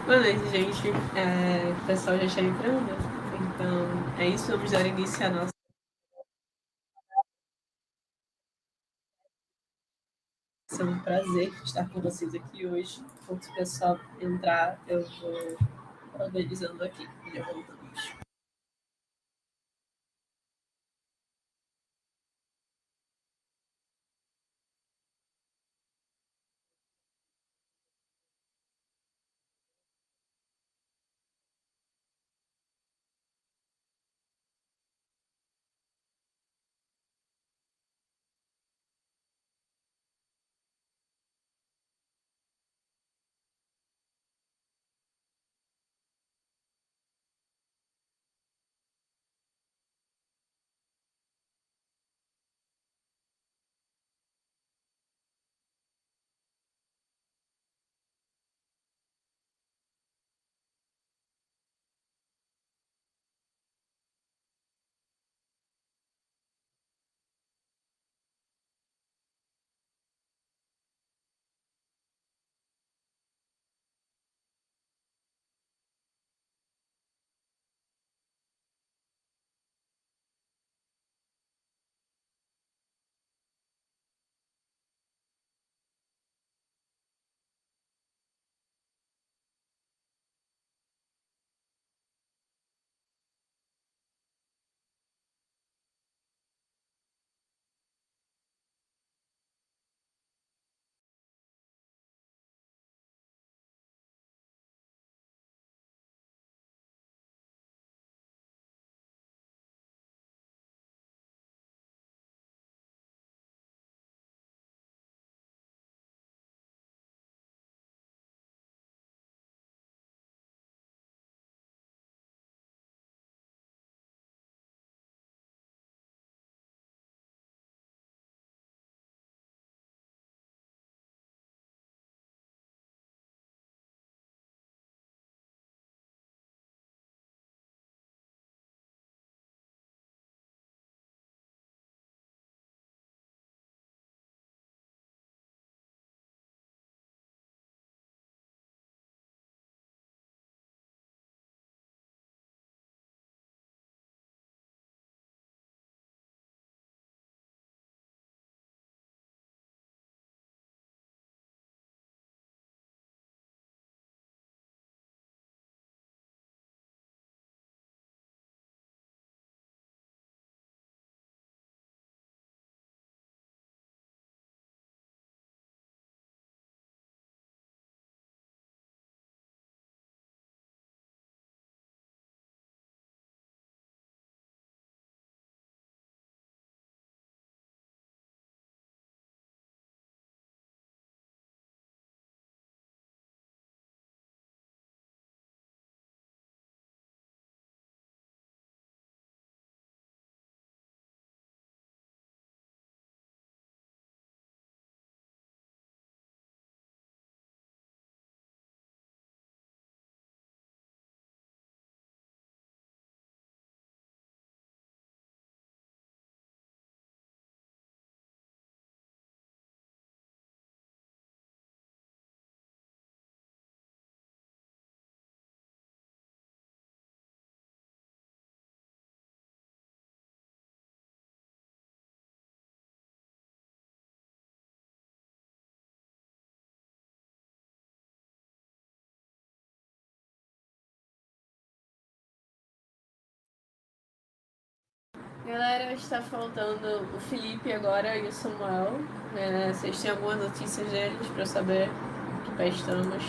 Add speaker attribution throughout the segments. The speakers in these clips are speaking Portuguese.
Speaker 1: Boa noite, gente. O pessoal já está entrando. Então, é isso. Vamos dar início à nossa. É um prazer estar com vocês aqui hoje. Enquanto o pessoal entrar, eu vou organizando aqui. Já voltamos. Galera, está faltando o Felipe agora e o Samuel. Vocês têm algumas notícias deles para saber que pé estamos?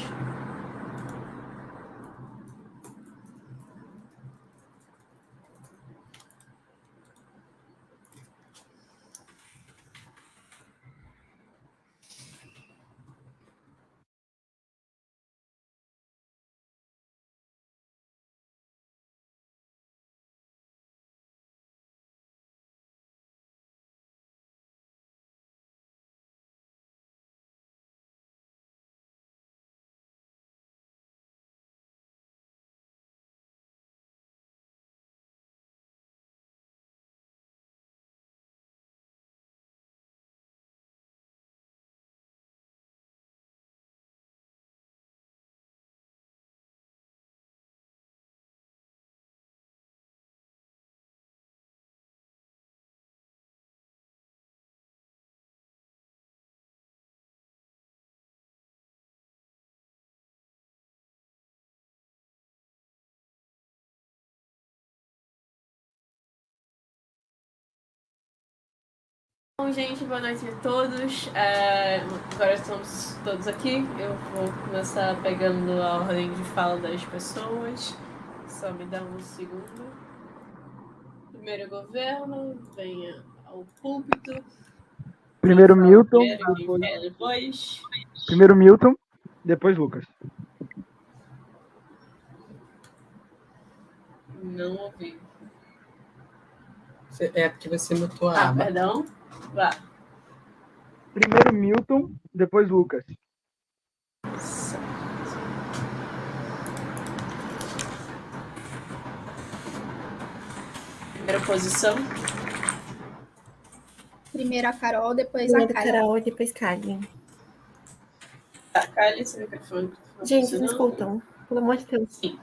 Speaker 1: Bom, gente, boa noite a todos. Agora estamos todos aqui. Eu vou começar pegando a ordem de fala das pessoas. Só me dá um segundo. Primeiro governo, venha ao púlpito.
Speaker 2: Primeiro Milton,
Speaker 1: depois.
Speaker 2: Primeiro Milton, depois Lucas.
Speaker 1: Não ouvi.
Speaker 3: É porque você mutou a aba.
Speaker 1: Perdão. Vá.
Speaker 2: Primeiro Milton, depois Lucas.
Speaker 1: Primeira posição.
Speaker 4: Primeiro a Carol, depois
Speaker 5: Primeiro
Speaker 4: a Kali.
Speaker 5: Carol, depois Kali.
Speaker 1: Tá, Kali, esse microfone.
Speaker 5: Gente, vocês escutam? Pelo amor de Deus.
Speaker 1: Sim.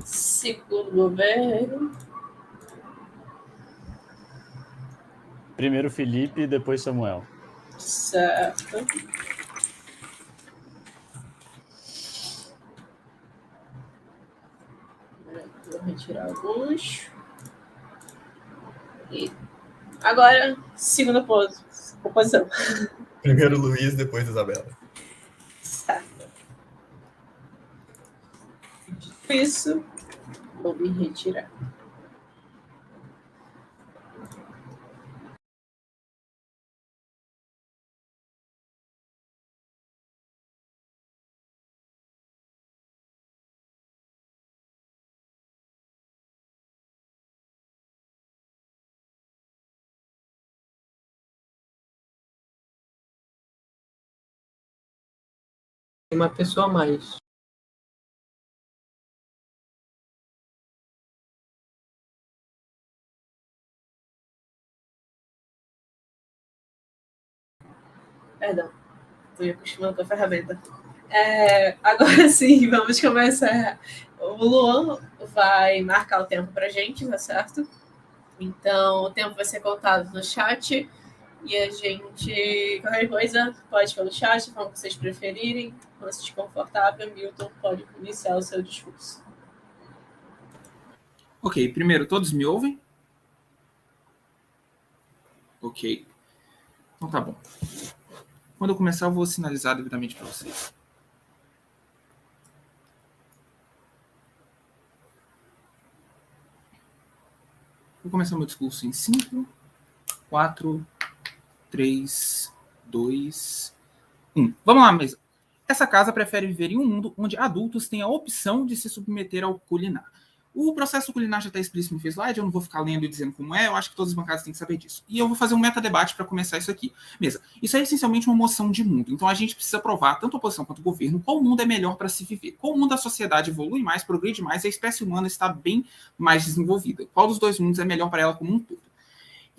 Speaker 1: Segundo governo.
Speaker 6: Primeiro Felipe, depois Samuel.
Speaker 1: Certo. Vou retirar alguns. E agora, segunda posição.
Speaker 7: Primeiro Luiz, depois Isabela.
Speaker 1: Certo. Dito isso, vou me retirar.
Speaker 3: Tem uma pessoa a mais.
Speaker 1: Perdão, estou acostumando com a ferramenta. Agora sim, vamos começar. O Luan vai marcar o tempo pra gente, tá certo? Então, o tempo vai ser contado no chat e a gente, qualquer coisa, pode pelo chat, como vocês preferirem. Quando se desconfortável, Milton pode iniciar o seu discurso.
Speaker 8: Ok, primeiro, todos me ouvem? Ok. Então tá bom. Quando eu começar, eu vou sinalizar devidamente para vocês. Vou começar meu discurso em 5, 4, 3, 2, 1. Vamos lá, mesa. Essa casa prefere viver em um mundo onde adultos têm a opção de se submeter ao culinar. O processo culinar já está explícito no slide, eu não vou ficar lendo e dizendo como é, eu acho que todas as bancadas têm que saber disso. E eu vou fazer um metadebate para começar isso aqui. Mesa, isso é essencialmente uma moção de mundo, então a gente precisa provar, tanto a oposição quanto o governo, qual mundo é melhor para se viver. Qual mundo a sociedade evolui mais, progride mais, e a espécie humana está bem mais desenvolvida. Qual dos dois mundos é melhor para ela como um todo.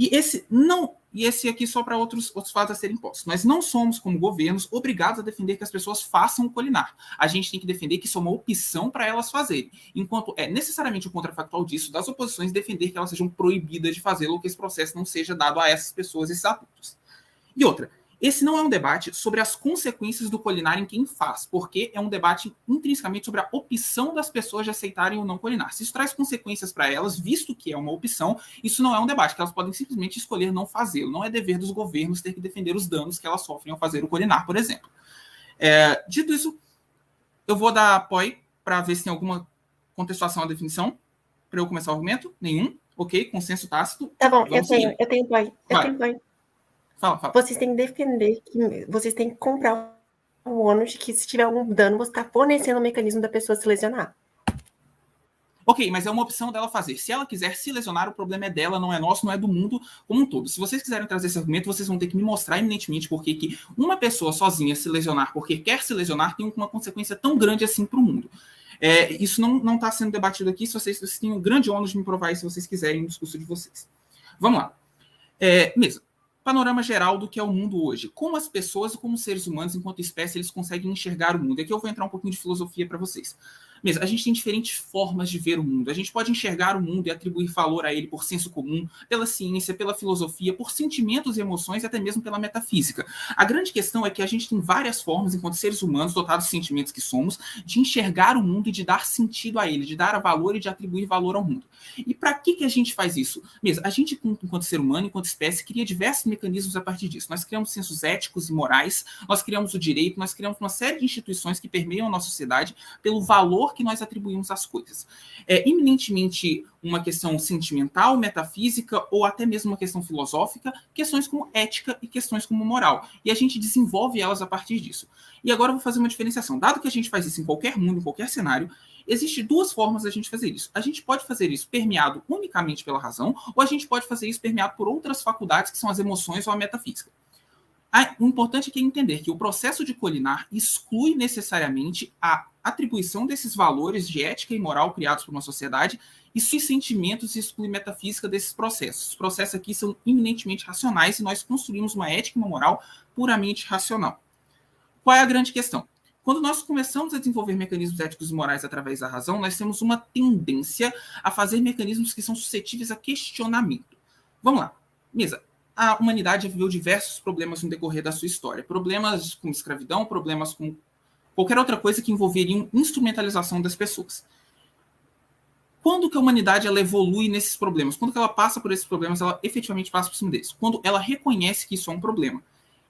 Speaker 8: E esse aqui só para outros fatos a serem postos. Nós não somos, como governos, obrigados a defender que as pessoas façam o culinar. A gente tem que defender que isso é uma opção para elas fazerem. Enquanto é necessariamente o contrafactual disso, das oposições, defender que elas sejam proibidas de fazê-lo ou que esse processo não seja dado a essas pessoas, esses adultos. E outra, esse não é um debate sobre as consequências do culinar em quem faz, porque é um debate intrinsecamente sobre a opção das pessoas de aceitarem ou não culinar. Se isso traz consequências para elas, visto que é uma opção, isso não é um debate, que elas podem simplesmente escolher não fazê-lo. Não é dever dos governos ter que defender os danos que elas sofrem ao fazer o culinar, por exemplo. Dito isso, eu vou dar apoio para ver se tem alguma contextuação à definição, para eu começar o argumento. Nenhum. Ok, consenso tácito.
Speaker 5: Tá bom, eu tenho apoio.
Speaker 8: Fala.
Speaker 5: Vocês têm que defender, vocês têm que comprar o ônus de que se tiver algum dano, você está fornecendo o mecanismo da pessoa se lesionar.
Speaker 8: Ok, mas é uma opção dela fazer. Se ela quiser se lesionar, o problema é dela, não é nosso, não é do mundo como um todo. Se vocês quiserem trazer esse argumento, vocês vão ter que me mostrar eminentemente porque que uma pessoa sozinha se lesionar porque quer se lesionar tem uma consequência tão grande assim para o mundo. Isso não está sendo debatido aqui. Se vocês têm um grande ônus de me provar isso, se vocês quiserem, no discurso de vocês. Vamos lá. Mesmo. Panorama geral do que é o mundo hoje. Como as pessoas e como seres humanos, enquanto espécie, eles conseguem enxergar o mundo. Aqui eu vou entrar um pouquinho de filosofia para vocês. Mesmo, a gente tem diferentes formas de ver o mundo. A gente pode enxergar o mundo e atribuir valor a ele por senso comum, pela ciência, pela filosofia, por sentimentos e emoções e até mesmo pela metafísica. A grande questão é que a gente tem várias formas, enquanto seres humanos, dotados de sentimentos que somos, de enxergar o mundo e de dar sentido a ele, de dar valor e de atribuir valor ao mundo. E para que a gente faz isso? Mesmo, a gente, enquanto ser humano, enquanto espécie, cria diversos mecanismos a partir disso. Nós criamos sensos éticos e morais, nós criamos o direito, nós criamos uma série de instituições que permeiam a nossa sociedade pelo valor que nós atribuímos às coisas. É eminentemente uma questão sentimental, metafísica ou até mesmo uma questão filosófica, questões como ética e questões como moral. E a gente desenvolve elas a partir disso. E agora eu vou fazer uma diferenciação. Dado que a gente faz isso em qualquer mundo, em qualquer cenário, existem duas formas da gente fazer isso. A gente pode fazer isso permeado unicamente pela razão, ou a gente pode fazer isso permeado por outras faculdades, que são as emoções ou a metafísica. O importante aqui é entender que o processo de colinar exclui necessariamente a atribuição desses valores de ética e moral criados por uma sociedade e seus sentimentos exclui metafísica desses processos. Os processos aqui são eminentemente racionais e nós construímos uma ética e uma moral puramente racional. Qual é a grande questão? Quando nós começamos a desenvolver mecanismos éticos e morais através da razão, nós temos uma tendência a fazer mecanismos que são suscetíveis a questionamento. Vamos lá. Mesa. A humanidade viveu diversos problemas no decorrer da sua história. Problemas como escravidão, problemas com qualquer outra coisa que envolveriam instrumentalização das pessoas. Quando que a humanidade ela evolui nesses problemas? Quando que ela passa por esses problemas, ela efetivamente passa por cima deles? Quando ela reconhece que isso é um problema.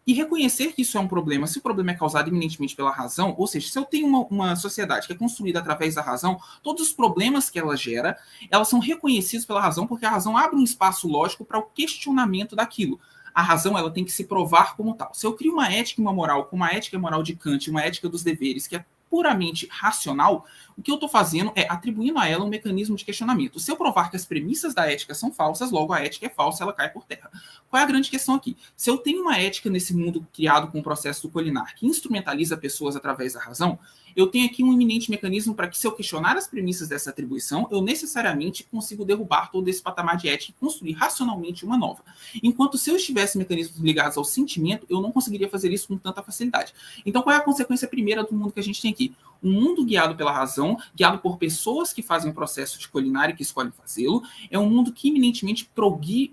Speaker 8: E reconhecer que isso é um problema, se o problema é causado eminentemente pela razão, ou seja, se eu tenho uma sociedade que é construída através da razão, todos os problemas que ela gera, elas são reconhecidos pela razão, porque a razão abre um espaço lógico para o questionamento daquilo. A razão ela tem que se provar como tal. Se eu crio uma ética e uma moral, como a ética e moral de Kant, uma ética dos deveres, que é puramente racional, o que eu estou fazendo é atribuindo a ela um mecanismo de questionamento. Se eu provar que as premissas da ética são falsas, logo a ética é falsa, ela cai por terra. Qual é a grande questão aqui? Se eu tenho uma ética nesse mundo criado com o processo do colinar, que instrumentaliza pessoas através da razão, eu tenho aqui um iminente mecanismo para que, se eu questionar as premissas dessa atribuição, eu necessariamente consigo derrubar todo esse patamar de ética e construir racionalmente uma nova. Enquanto se eu estivesse mecanismos ligados ao sentimento, eu não conseguiria fazer isso com tanta facilidade. Então, qual é a consequência primeira do mundo que a gente tem aqui? Um mundo guiado pela razão, guiado por pessoas que fazem o processo de colinar e que escolhem fazê-lo, é um mundo que eminentemente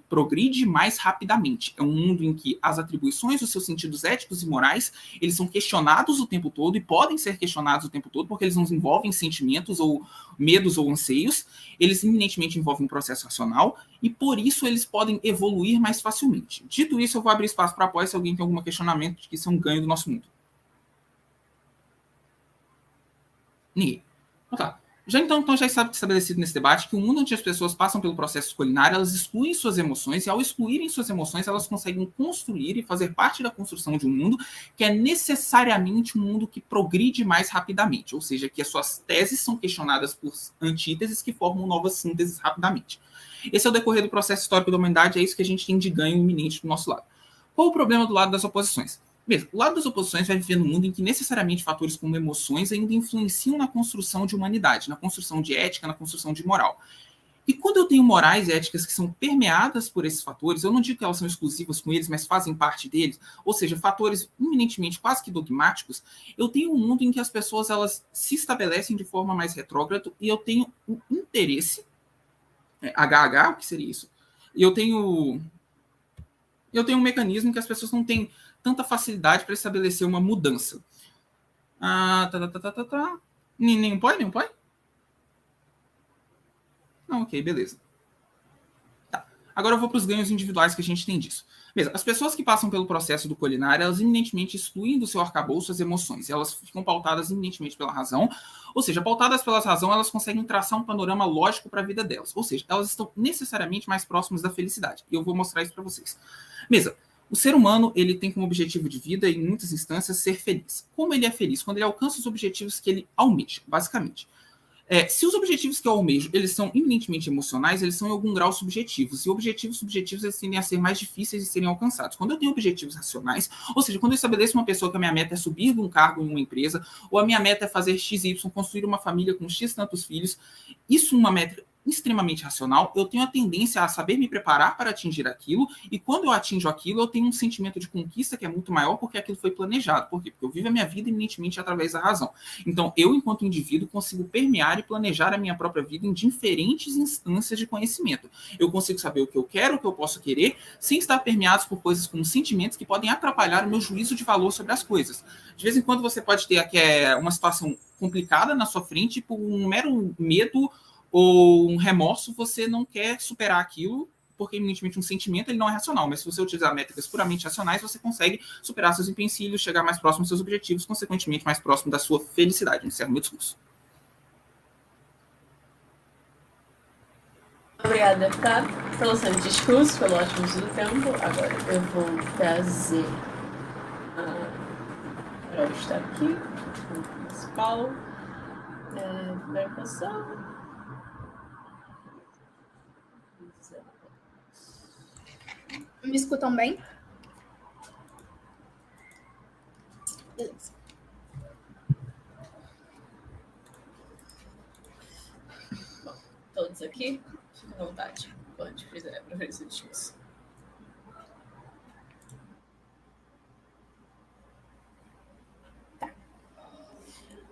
Speaker 8: progride mais rapidamente. É um mundo em que as atribuições dos seus sentidos éticos e morais, eles são questionados o tempo todo e podem ser questionados o tempo todo porque eles não envolvem sentimentos ou medos ou anseios, eles eminentemente envolvem um processo racional e por isso eles podem evoluir mais facilmente. Dito isso, eu vou abrir espaço para apoio se alguém tem algum questionamento de que isso é um ganho do nosso mundo. Ninguém. Então tá. Então já está estabelecido nesse debate que o mundo onde as pessoas passam pelo processo culinário, elas excluem suas emoções, e ao excluírem suas emoções, elas conseguem construir e fazer parte da construção de um mundo que é necessariamente um mundo que progride mais rapidamente, ou seja, que as suas teses são questionadas por antíteses que formam novas sínteses rapidamente. Esse é o decorrer do processo histórico da humanidade, é isso que a gente tem de ganho iminente do nosso lado. Qual o problema do lado das oposições? Mesmo, o lado das oposições vai viver num mundo em que necessariamente fatores como emoções ainda influenciam na construção de humanidade, na construção de ética, na construção de moral. E quando eu tenho morais e éticas que são permeadas por esses fatores, eu não digo que elas são exclusivas com eles, mas fazem parte deles, ou seja, fatores eminentemente quase que dogmáticos, eu tenho um mundo em que as pessoas elas se estabelecem de forma mais retrógrada e eu tenho um interesse, HH, o que seria isso? E eu tenho um mecanismo que as pessoas não têm tanta facilidade para estabelecer uma mudança. Nenhum pode? Nenhum pode? Não, ok, beleza. Tá. Agora eu vou para os ganhos individuais que a gente tem disso. Mesmo, as pessoas que passam pelo processo do colinar, elas eminentemente excluem do seu arcabouço as emoções. Elas ficam pautadas eminentemente pela razão. Ou seja, pautadas pela razão, elas conseguem traçar um panorama lógico para a vida delas. Ou seja, elas estão necessariamente mais próximas da felicidade. E eu vou mostrar isso para vocês. Mesa, o ser humano ele tem como objetivo de vida, em muitas instâncias, ser feliz. Como ele é feliz? Quando ele alcança os objetivos que ele almeja, basicamente. Se os objetivos que eu almejo, eles são eminentemente emocionais, eles são em algum grau subjetivos. E objetivos subjetivos, eles tendem a ser mais difíceis de serem alcançados. Quando eu tenho objetivos racionais, ou seja, quando eu estabeleço uma pessoa que a minha meta é subir de um cargo em uma empresa, ou a minha meta é fazer XY, construir uma família com X tantos filhos, isso é uma meta extremamente racional, eu tenho a tendência a saber me preparar para atingir aquilo, e quando eu atinjo aquilo, eu tenho um sentimento de conquista que é muito maior porque aquilo foi planejado. Por quê? Porque eu vivo a minha vida eminentemente através da razão. Então, eu, enquanto indivíduo, consigo permear e planejar a minha própria vida em diferentes instâncias de conhecimento. Eu consigo saber o que eu quero, o que eu posso querer, sem estar permeados por coisas como sentimentos que podem atrapalhar o meu juízo de valor sobre as coisas. De vez em quando você pode ter aqui uma situação complicada na sua frente, por um mero medo ou um remorso, você não quer superar aquilo, porque eminentemente um sentimento ele não é racional, mas se você utilizar métricas puramente racionais, você consegue superar seus empecilhos, chegar mais próximo dos seus objetivos, consequentemente mais próximo da sua felicidade. Encerro meu discurso.
Speaker 1: Obrigada, deputado, pelo seu discurso, pelo ótimo uso do tempo. Agora eu vou trazer para estar aqui, o principal, primeira posição.
Speaker 4: Me escutam bem? Beleza.
Speaker 1: Bom, todos aqui, fiquem à vontade. Pode preferir seu discurso.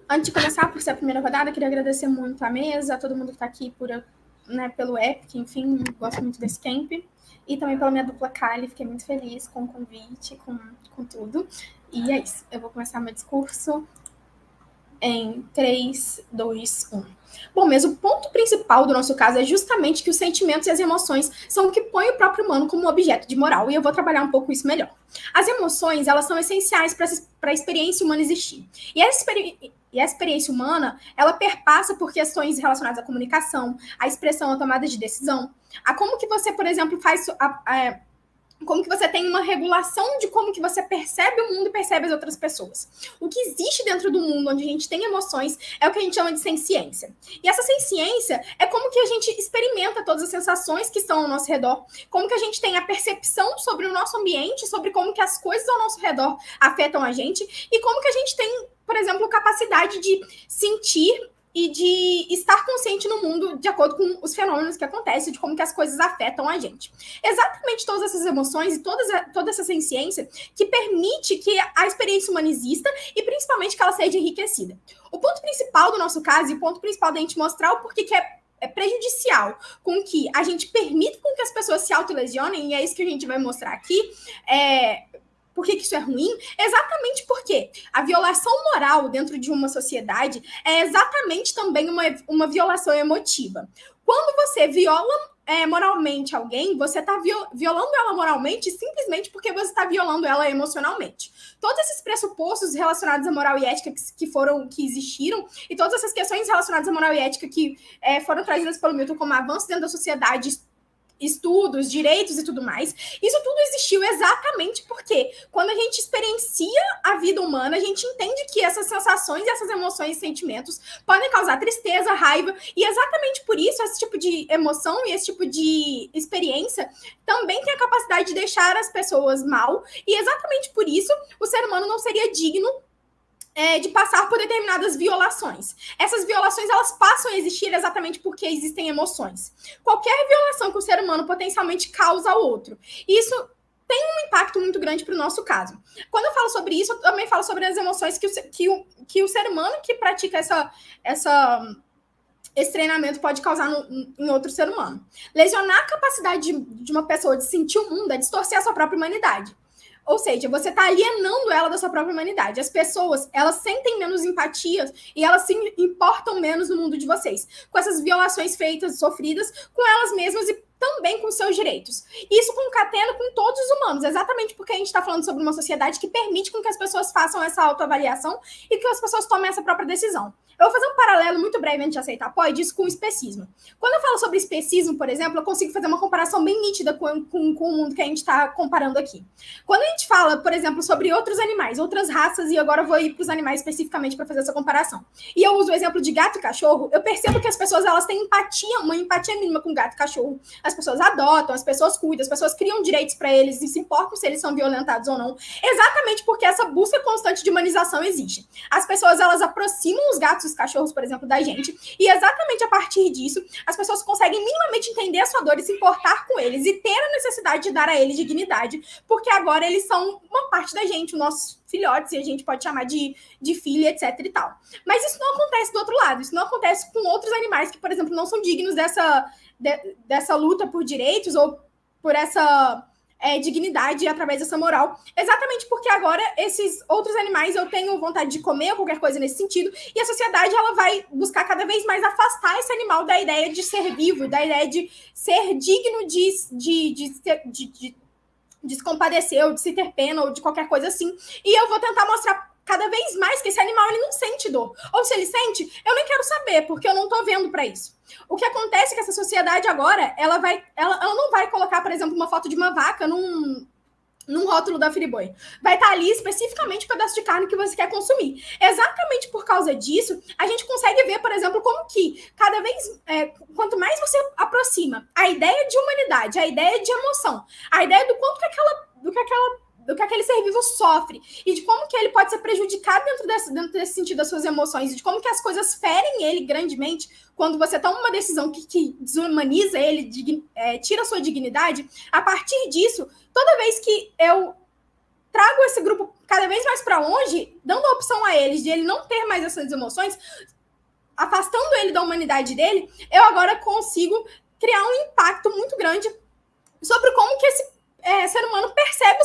Speaker 4: Antes de começar, por ser a primeira rodada, queria agradecer muito à mesa, a todo mundo que está aqui pelo Epic, enfim, gosto muito desse camp. E também pela minha dupla Kali, fiquei muito feliz com o convite, com tudo. E é isso, eu vou começar meu discurso em 3, 2, 1. Bom, mas o ponto principal do nosso caso é justamente que os sentimentos e as emoções são o que põe o próprio humano como objeto de moral, e eu vou trabalhar um pouco isso melhor. As emoções, elas são essenciais para a experiência humana existir. E a experiência humana, ela perpassa por questões relacionadas à comunicação, à expressão, à tomada de decisão, a como que você, por exemplo, como que você tem uma regulação de como que você percebe o mundo e percebe as outras pessoas. O que existe dentro do mundo onde a gente tem emoções é o que a gente chama de senciência. E essa senciência é como que a gente experimenta todas as sensações que estão ao nosso redor, como que a gente tem a percepção sobre o nosso ambiente, sobre como que as coisas ao nosso redor afetam a gente, e como que a gente tem, por exemplo, capacidade de sentir e de estar consciente no mundo de acordo com os fenômenos que acontecem, de como que as coisas afetam a gente. Exatamente todas essas emoções e toda essa senciência que permite que a experiência humana exista e principalmente que ela seja enriquecida. O ponto principal do nosso caso e o ponto principal da gente mostrar o porquê que é prejudicial com que a gente permita com que as pessoas se autolesionem, e é isso que a gente vai mostrar aqui, por que isso é ruim? Exatamente porque a violação moral dentro de uma sociedade é exatamente também uma violação emotiva. Quando você viola moralmente alguém, você está violando ela moralmente simplesmente porque você está violando ela emocionalmente. Todos esses pressupostos relacionados à moral e ética que existiram, e todas essas questões relacionadas à moral e ética que foram trazidas pelo Milton como avanço dentro da sociedade, estudos, direitos e tudo mais, isso tudo existiu exatamente porque quando a gente experiencia a vida humana, a gente entende que essas sensações, essas emoções e sentimentos podem causar tristeza, raiva, e exatamente por isso esse tipo de emoção e esse tipo de experiência também tem a capacidade de deixar as pessoas mal, e exatamente por isso o ser humano não seria digno de passar por determinadas violações. Essas violações, elas passam a existir exatamente porque existem emoções. Qualquer violação que o ser humano potencialmente causa ao outro, isso tem um impacto muito grande para o nosso caso. Quando eu falo sobre isso, eu também falo sobre as emoções que o ser humano que pratica esse treinamento pode causar em outro ser humano. Lesionar a capacidade de uma pessoa de sentir o mundo é distorcer a sua própria humanidade. Ou seja, você está alienando ela da sua própria humanidade. As pessoas, elas sentem menos empatias e elas se importam menos no mundo de vocês. Com essas violações feitas, sofridas, com elas mesmas e também com seus direitos. Isso concatena com todos os humanos, exatamente porque a gente está falando sobre uma sociedade que permite com que as pessoas façam essa autoavaliação e que as pessoas tomem essa própria decisão. Eu vou fazer um paralelo muito breve antes de aceitar apoio disso com o especismo. Quando eu falo sobre especismo, por exemplo, eu consigo fazer uma comparação bem nítida com o mundo que a gente está comparando aqui. Quando a gente fala, por exemplo, sobre outros animais, outras raças, e agora eu vou ir para os animais especificamente para fazer essa comparação, e eu uso o exemplo de gato e cachorro, eu percebo que as pessoas elas têm uma empatia mínima com gato e cachorro. As pessoas adotam, adotam, as pessoas cuidam, as pessoas criam direitos para eles e se importam se eles são violentados ou não, exatamente porque essa busca constante de humanização existe. As pessoas, elas aproximam os gatos e os cachorros, por exemplo, da gente, e exatamente a partir disso, as pessoas conseguem minimamente entender a sua dor e se importar com eles e ter a necessidade de dar a eles dignidade, porque agora eles são uma parte da gente, os nossos filhotes, e a gente pode chamar de filha, etc e tal. Mas isso não acontece do outro lado, isso não acontece com outros animais que, por exemplo, não são dignos dessa luta por direitos ou por essa dignidade através dessa moral, exatamente porque agora esses outros animais eu tenho vontade de comer ou qualquer coisa nesse sentido, e a sociedade ela vai buscar cada vez mais afastar esse animal da ideia de ser vivo, da ideia de ser digno de se compadecer, ou de se ter pena, ou de qualquer coisa assim. E eu vou tentar mostrar cada vez mais que esse animal ele não sente dor. Ou se ele sente, eu nem quero saber, porque eu não tô vendo para isso. O que acontece é que essa sociedade agora, ela não vai colocar, por exemplo, uma foto de uma vaca num rótulo da Friboi. Vai estar ali especificamente o pedaço de carne que você quer consumir. Exatamente por causa disso, a gente consegue ver, por exemplo, como que cada vez, quanto mais você aproxima a ideia de humanidade, a ideia de emoção, a ideia do quanto que aquele ser vivo sofre e de como que ele pode ser prejudicado dentro desse sentido das suas emoções e de como que as coisas ferem ele grandemente quando você toma uma decisão que desumaniza ele, tira a sua dignidade. A partir disso, toda vez que eu trago esse grupo cada vez mais para longe, dando a opção a eles de ele não ter mais essas emoções, afastando ele da humanidade dele, eu agora consigo criar um impacto muito grande sobre como que esse ser humano percebe a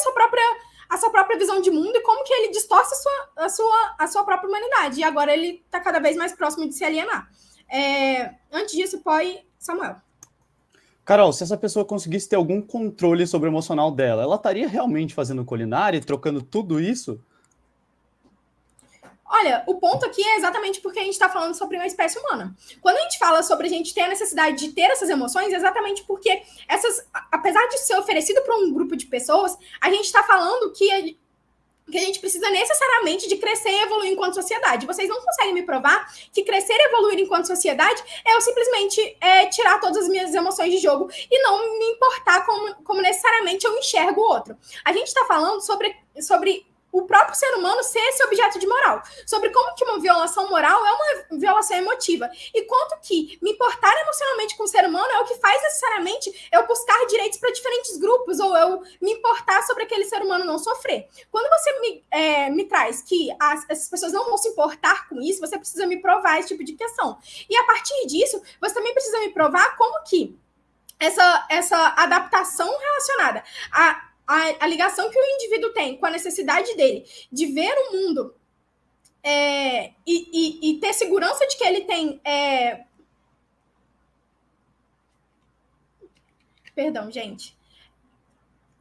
Speaker 4: sua própria visão de mundo e como que ele distorce a sua própria humanidade. E agora ele está cada vez mais próximo de se alienar. Antes disso, Samuel.
Speaker 6: Carol, se essa pessoa conseguisse ter algum controle sobre o emocional dela, ela estaria realmente fazendo culinária e trocando tudo isso?
Speaker 4: Olha, o ponto aqui é exatamente porque a gente está falando sobre uma espécie humana. Quando a gente fala sobre a gente ter a necessidade de ter essas emoções, é exatamente porque apesar de ser oferecido para um grupo de pessoas, a gente está falando que a gente precisa necessariamente de crescer e evoluir enquanto sociedade. Vocês não conseguem me provar que crescer e evoluir enquanto sociedade é eu simplesmente tirar todas as minhas emoções de jogo e não me importar como necessariamente eu enxergo o outro. A gente está falando sobre o próprio ser humano ser esse objeto de moral, sobre como que uma violação moral é uma violação emotiva, e quanto que me importar emocionalmente com o ser humano é o que faz necessariamente eu buscar direitos para diferentes grupos, ou eu me importar sobre aquele ser humano não sofrer. Quando você me traz que essas pessoas não vão se importar com isso, você precisa me provar esse tipo de questão. E a partir disso, você também precisa me provar como que essa adaptação relacionada a ligação que o indivíduo tem com a necessidade dele de ver o mundo e ter segurança de que ele tem... Perdão, gente.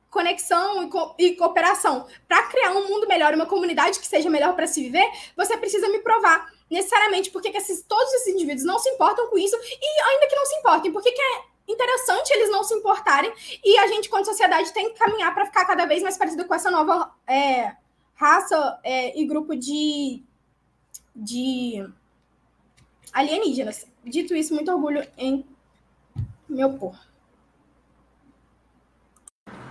Speaker 4: Conexão e cooperação para criar um mundo melhor, uma comunidade que seja melhor para se viver, você precisa me provar necessariamente porque que todos esses indivíduos não se importam com isso, e ainda que não se importem, porque que é interessante eles não se importarem, e a gente, como sociedade, tem que caminhar para ficar cada vez mais parecido com essa nova raça e grupo de alienígenas. Dito isso, muito orgulho em me opor.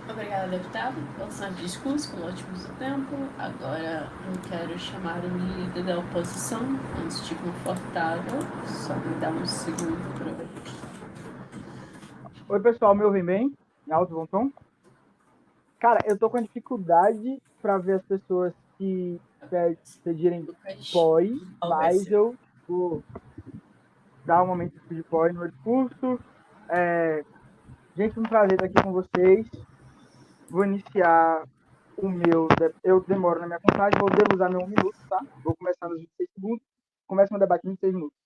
Speaker 1: Obrigada, deputado, pelo seu discurso, pelo ótimo uso do tempo. Agora eu quero chamar o líder da oposição, antes de confortável. Só me dá um segundo para ver.
Speaker 2: Oi, pessoal, me ouvem bem? Em alto, bom tom? Cara, eu tô com dificuldade para ver as pessoas que pedirem pós, mas eu vou dar um momento de pós no meu discurso. Gente, um prazer estar aqui com vocês. Vou iniciar o meu... Eu demoro na minha contagem, vou usar meu 1 minuto, tá? Vou começar nos 26 segundos. Começa meu debate em 26 minutos.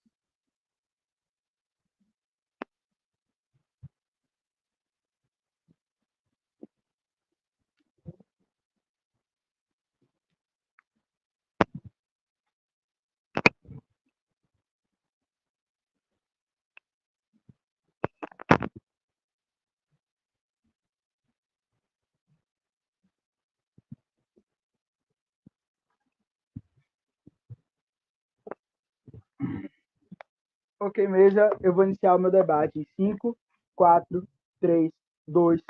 Speaker 2: Ok, mesa, eu vou iniciar o meu debate em 5, 4, 3, 2,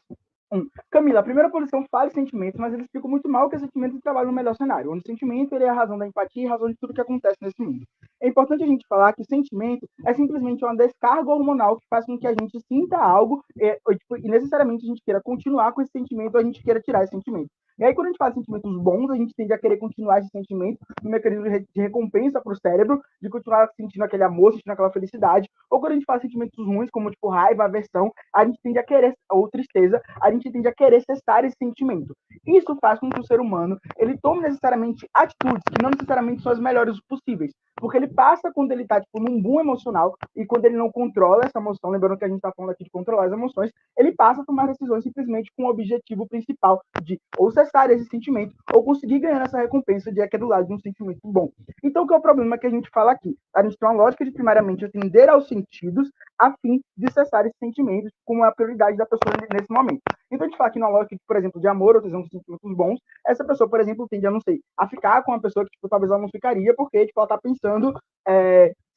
Speaker 2: 1. Camila, a primeira posição fala de sentimentos, mas eles explicam muito mal que é sentimento de trabalho no melhor cenário, onde o sentimento ele é a razão da empatia e a razão de tudo que acontece nesse mundo. É importante a gente falar que sentimento é simplesmente uma descarga hormonal que faz com que a gente sinta algo e necessariamente a gente queira continuar com esse sentimento ou a gente queira tirar esse sentimento. E aí, quando a gente faz sentimentos bons, a gente tende a querer continuar esse sentimento no mecanismo de recompensa para o cérebro, de continuar sentindo aquele amor, sentindo aquela felicidade. Ou quando a gente faz sentimentos ruins, como tipo raiva, aversão, a gente tende a querer, ou tristeza, a gente tende a querer cessar esse sentimento. Isso faz com que o ser humano ele tome necessariamente atitudes que não necessariamente são as melhores possíveis. Porque ele passa quando ele está tipo, num boom emocional e quando ele não controla essa emoção, lembrando que a gente está falando aqui de controlar as emoções, ele passa a tomar decisões simplesmente com o objetivo principal de ou cessar esse sentimento ou conseguir ganhar essa recompensa de aquele lado de um sentimento bom. Então, qual é o problema que a gente fala aqui? A gente tem uma lógica de, primariamente, atender aos sentidos a fim de cessar esses sentimentos como a prioridade da pessoa nesse momento. Então, a gente fala aqui na lógica, por exemplo, de amor ou tesão, sentimentos bons, essa pessoa, por exemplo, tende a, não sei, a ficar com uma pessoa que, tipo, talvez ela não ficaria porque, tipo, ela tá pensando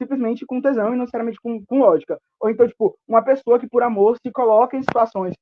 Speaker 2: simplesmente com tesão e não necessariamente com lógica. Ou então, tipo, uma pessoa que, por amor, se coloca em situações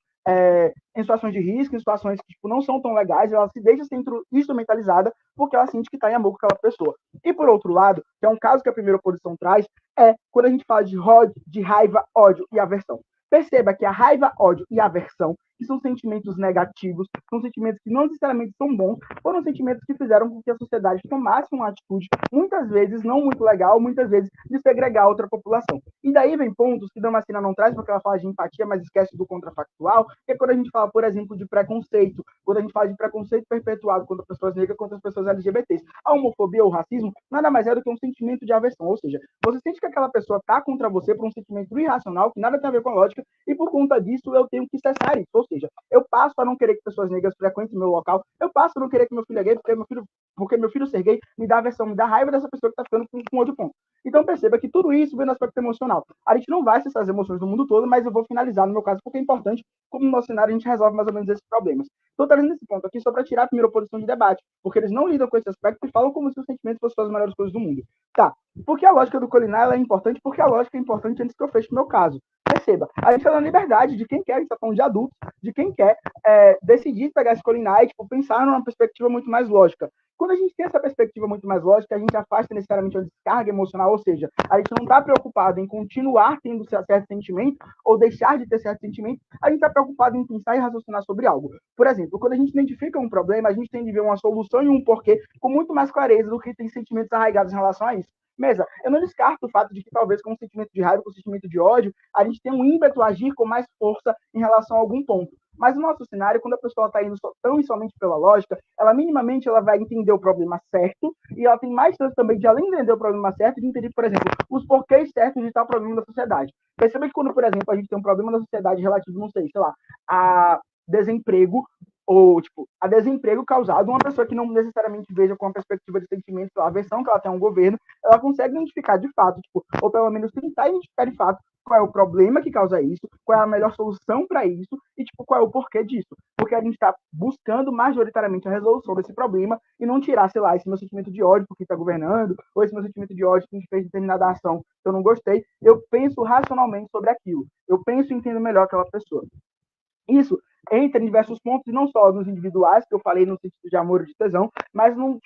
Speaker 2: de risco, em situações que tipo, não são tão legais, ela se deixa ser instrumentalizada porque ela sente que está em amor com aquela pessoa. E por outro lado, que é um caso que a primeira oposição traz, é quando a gente fala de raiva, ódio e aversão. Perceba que a raiva, ódio e aversão, que são sentimentos negativos, são sentimentos que não necessariamente são bons, foram sentimentos que fizeram com que a sociedade tomasse uma atitude, muitas vezes não muito legal, muitas vezes de segregar outra população. E daí vem pontos que Damascena não traz, porque ela fala de empatia, mas esquece do contrafactual, que é quando a gente fala, por exemplo, de preconceito, quando a gente fala de preconceito perpetuado contra pessoas negras, contra as pessoas LGBTs. A homofobia ou o racismo nada mais é do que um sentimento de aversão, ou seja, você sente que aquela pessoa está contra você por um sentimento irracional, que nada tem a ver com a lógica, e por conta disso eu tenho que cessar isso, ou seja, eu passo a não querer que pessoas negras frequentem meu local, eu passo a não querer que meu filho é gay, porque meu filho ser gay me dá aversão, me dá raiva dessa pessoa que está ficando com outro ponto. Então perceba que tudo isso vem no aspecto emocional. A gente não vai acessar as emoções do mundo todo, mas eu vou finalizar no meu caso, porque é importante, como no nosso cenário a gente resolve mais ou menos esses problemas. Estou trazendo esse ponto aqui só para tirar a primeira oposição de debate, porque eles não lidam com esse aspecto e falam como se os sentimentos fossem as melhores coisas do mundo. Tá, porque a lógica do colinar é importante, porque a lógica é importante antes que eu feche o meu caso. Perceba, a gente está na liberdade de quem quer, a gente está falando de adultos, de quem quer decidir pegar esse colinar e tipo, pensar numa perspectiva muito mais lógica. Quando a gente tem essa perspectiva muito mais lógica, a gente afasta necessariamente uma descarga emocional, ou seja, a gente não está preocupado em continuar tendo certo sentimento ou deixar de ter certo sentimento, a gente está preocupado em pensar e raciocinar sobre algo. Por exemplo, quando a gente identifica um problema, a gente tem de ver uma solução e um porquê com muito mais clareza do que tem sentimentos arraigados em relação a isso. Mesa, eu não descarto o fato de que talvez com o sentimento de raiva, com o sentimento de ódio, a gente tenha um ímpeto a agir com mais força em relação a algum ponto. Mas no nosso cenário, quando a pessoa está indo tão e somente pela lógica, ela minimamente ela vai entender o problema certo e ela tem mais chance também de, além de entender o problema certo, de entender, por exemplo, os porquês certos de tal problema da sociedade. Perceba que quando, por exemplo, a gente tem um problema na sociedade relativo, não sei lá, a desemprego, ou, tipo, a desemprego causado uma pessoa que não necessariamente veja com a perspectiva de sentimento, a aversão que ela tem a um governo, ela consegue identificar de fato, tipo, ou pelo menos tentar identificar de fato qual é o problema que causa isso, qual é a melhor solução para isso e, tipo, qual é o porquê disso. Porque a gente está buscando majoritariamente a resolução desse problema e não tirar, sei lá, esse meu sentimento de ódio porque está governando, ou esse meu sentimento de ódio que a gente fez determinada ação que eu não gostei. Eu penso racionalmente sobre aquilo. Eu penso e entendo melhor aquela pessoa. Isso entra em diversos pontos, e não só nos individuais, que eu falei no sentido de amor e de tesão, mas num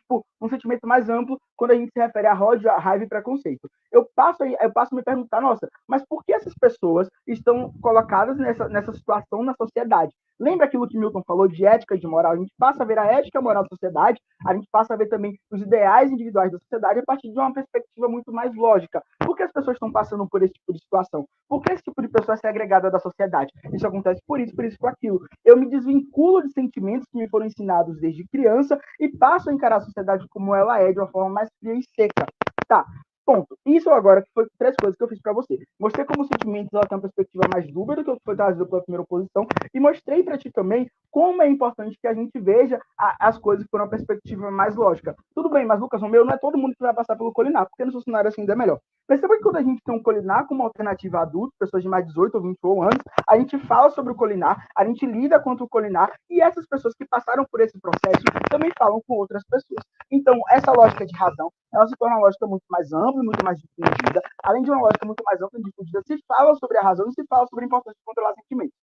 Speaker 2: sentimento mais amplo, quando a gente se refere a ódio, a raiva e preconceito. Eu passo a me perguntar, nossa, mas por que essas pessoas estão colocadas nessa situação na sociedade? Lembra aquilo que Milton falou de ética e de moral? A gente passa a ver a ética e a moral da sociedade, a gente passa a ver também os ideais individuais da sociedade a partir de uma perspectiva muito mais lógica. Por que as pessoas estão passando por esse tipo de situação? Por que esse tipo de pessoa é segregada da sociedade? Isso acontece por isso, por aquilo. Eu me desvinculo de sentimentos que me foram ensinados desde criança e passo a encarar a sociedade como ela é, de uma forma mais fria e seca. Tá, ponto. Isso agora que foi 3 coisas que eu fiz para você. Mostrei como os sentimentos ela tem uma perspectiva mais dúbia do que foi trazido pela primeira oposição e mostrei para ti também como é importante que a gente veja as coisas por uma perspectiva mais lógica. Tudo bem, mas Lucas, o meu não é todo mundo que vai passar pelo Colinar, porque no seu cenário assim ainda é melhor. Perceba que quando a gente tem um Colinar como alternativa a adulto, pessoas de mais de 18 ou 21 anos, a gente fala sobre o Colinar, a gente lida contra o Colinar, e essas pessoas que passaram por esse processo também falam com outras pessoas. Então, essa lógica de razão, ela se torna uma lógica muito mais ampla, muito mais difundida. Além de uma lógica muito mais ampla e difundida, se fala sobre a razão e se fala sobre a importância de controlar sentimentos.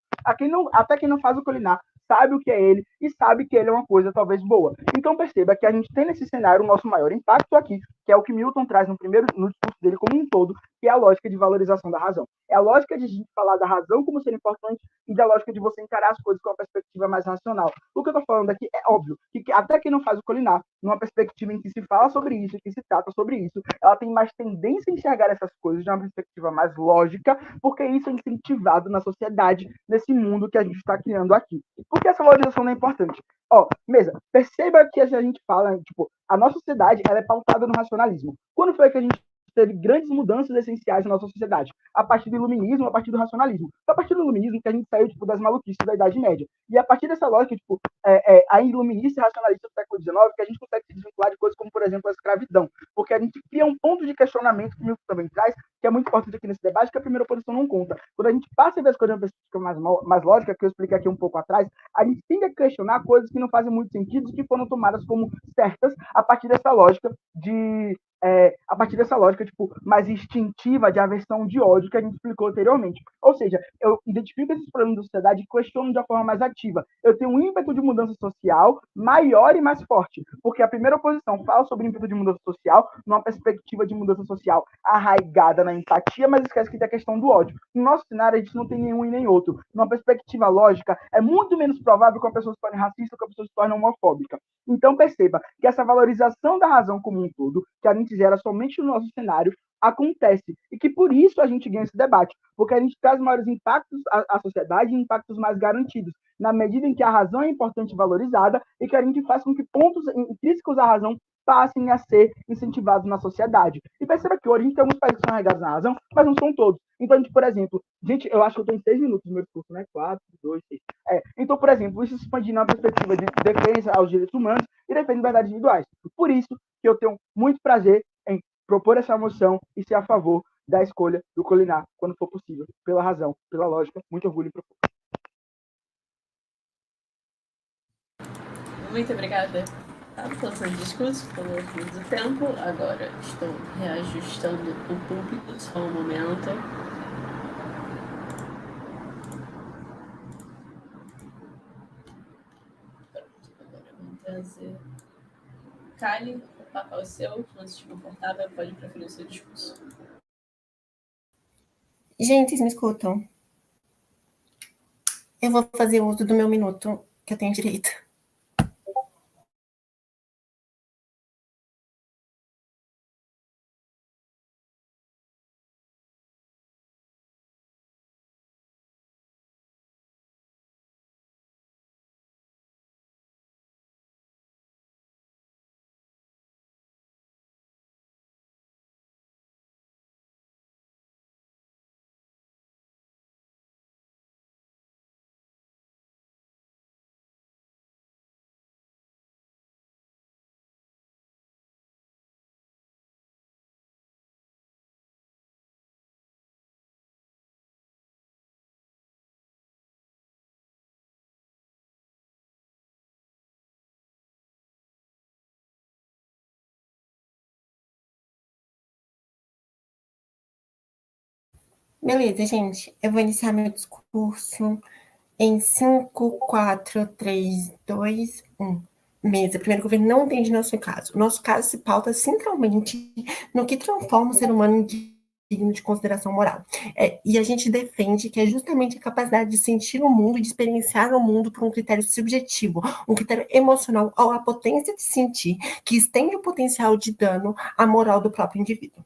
Speaker 2: Até quem não faz o Colinar sabe o que é ele e sabe que ele é uma coisa talvez boa. Então perceba que a gente tem nesse cenário o nosso maior impacto aqui, que é o que Milton traz no discurso dele como um todo, que é a lógica de valorização da razão. É a lógica de a gente falar da razão como ser importante e da lógica de você encarar as coisas com uma perspectiva mais racional. O que eu estou falando aqui é óbvio, que até quem não faz o Colinar, numa perspectiva em que se fala sobre isso, que se trata sobre isso, ela tem mais tendência a enxergar essas coisas de uma perspectiva mais lógica, porque isso é incentivado na sociedade, nesse mundo que a gente está criando aqui. Por que essa valorização não é importante? Mesa, perceba que a gente fala, tipo, a nossa sociedade ela é pautada no racionalismo. Quando foi que a gente teve grandes mudanças essenciais na nossa sociedade? A partir do iluminismo, a partir do racionalismo. Foi a partir do iluminismo que a gente saiu, tipo, das maluquices da Idade Média. E a partir dessa lógica, tipo, a iluminista e racionalista do século XIX, que a gente consegue se desvincular de coisas como, por exemplo, a escravidão. Porque a gente cria um ponto de questionamento que o Milton também traz, que é muito importante aqui nesse debate, que a primeira posição não conta. Quando a gente passa a ver as coisas de uma perspectiva mais lógica, que eu expliquei aqui um pouco atrás, a gente tende a questionar coisas que não fazem muito sentido e que foram tomadas como certas a partir dessa lógica tipo, mais instintiva de aversão, de ódio que a gente explicou anteriormente. Ou seja, eu identifico esses problemas da sociedade e questiono de uma forma mais ativa. Eu tenho um ímpeto de mudança social maior e mais forte, porque a primeira oposição fala sobre ímpeto de mudança social numa perspectiva de mudança social arraigada na empatia, mas esquece que tem a questão do ódio. No nosso cenário, a gente não tem nenhum e nem outro. Numa perspectiva lógica, é muito menos provável que uma pessoa se torne racista ou que a pessoa se torne homofóbica. Então, perceba que essa valorização da razão como um todo, que a gente gera somente no nosso cenário, acontece. E que por isso a gente ganha esse debate. Porque a gente traz maiores impactos à sociedade e impactos mais garantidos, na medida em que a razão é importante e valorizada e que a gente faz com que pontos intrínsecos à razão passem a ser incentivados na sociedade. E perceba que hoje a gente tem alguns países que são arraigados na razão, mas não são todos. Então, a gente, por exemplo, eu acho que eu estou em 6 minutos no meu discurso, né? 4, 2, 6. Então, por exemplo, isso se expandir na perspectiva de defesa aos direitos humanos e defesa de liberdades individuais. Por isso que eu tenho muito prazer em propor essa moção e ser a favor da escolha do Colinar, quando for possível, pela razão, pela lógica. Muito orgulho em propor.
Speaker 1: Muito obrigada pelo seu discurso, pelo fim do tempo. Agora estou reajustando o público, só um momento. Pronto, agora vamos trazer Kali, o papel é seu, não se confortável, pode preferir o seu discurso.
Speaker 5: Gente, vocês me escutam? Eu vou fazer uso do meu minuto, que eu tenho direito. Beleza, gente. Eu vou iniciar meu discurso em 5, 4, 3, 2, 1. Mesa. Primeiro, o governo não entende nosso caso. Nosso caso se pauta centralmente no que transforma o ser humano digno de consideração moral. E a gente defende que é justamente a capacidade de sentir o mundo e de experienciar o mundo por um critério subjetivo, um critério emocional, ou a potência de sentir, que estende o potencial de dano à moral do próprio indivíduo.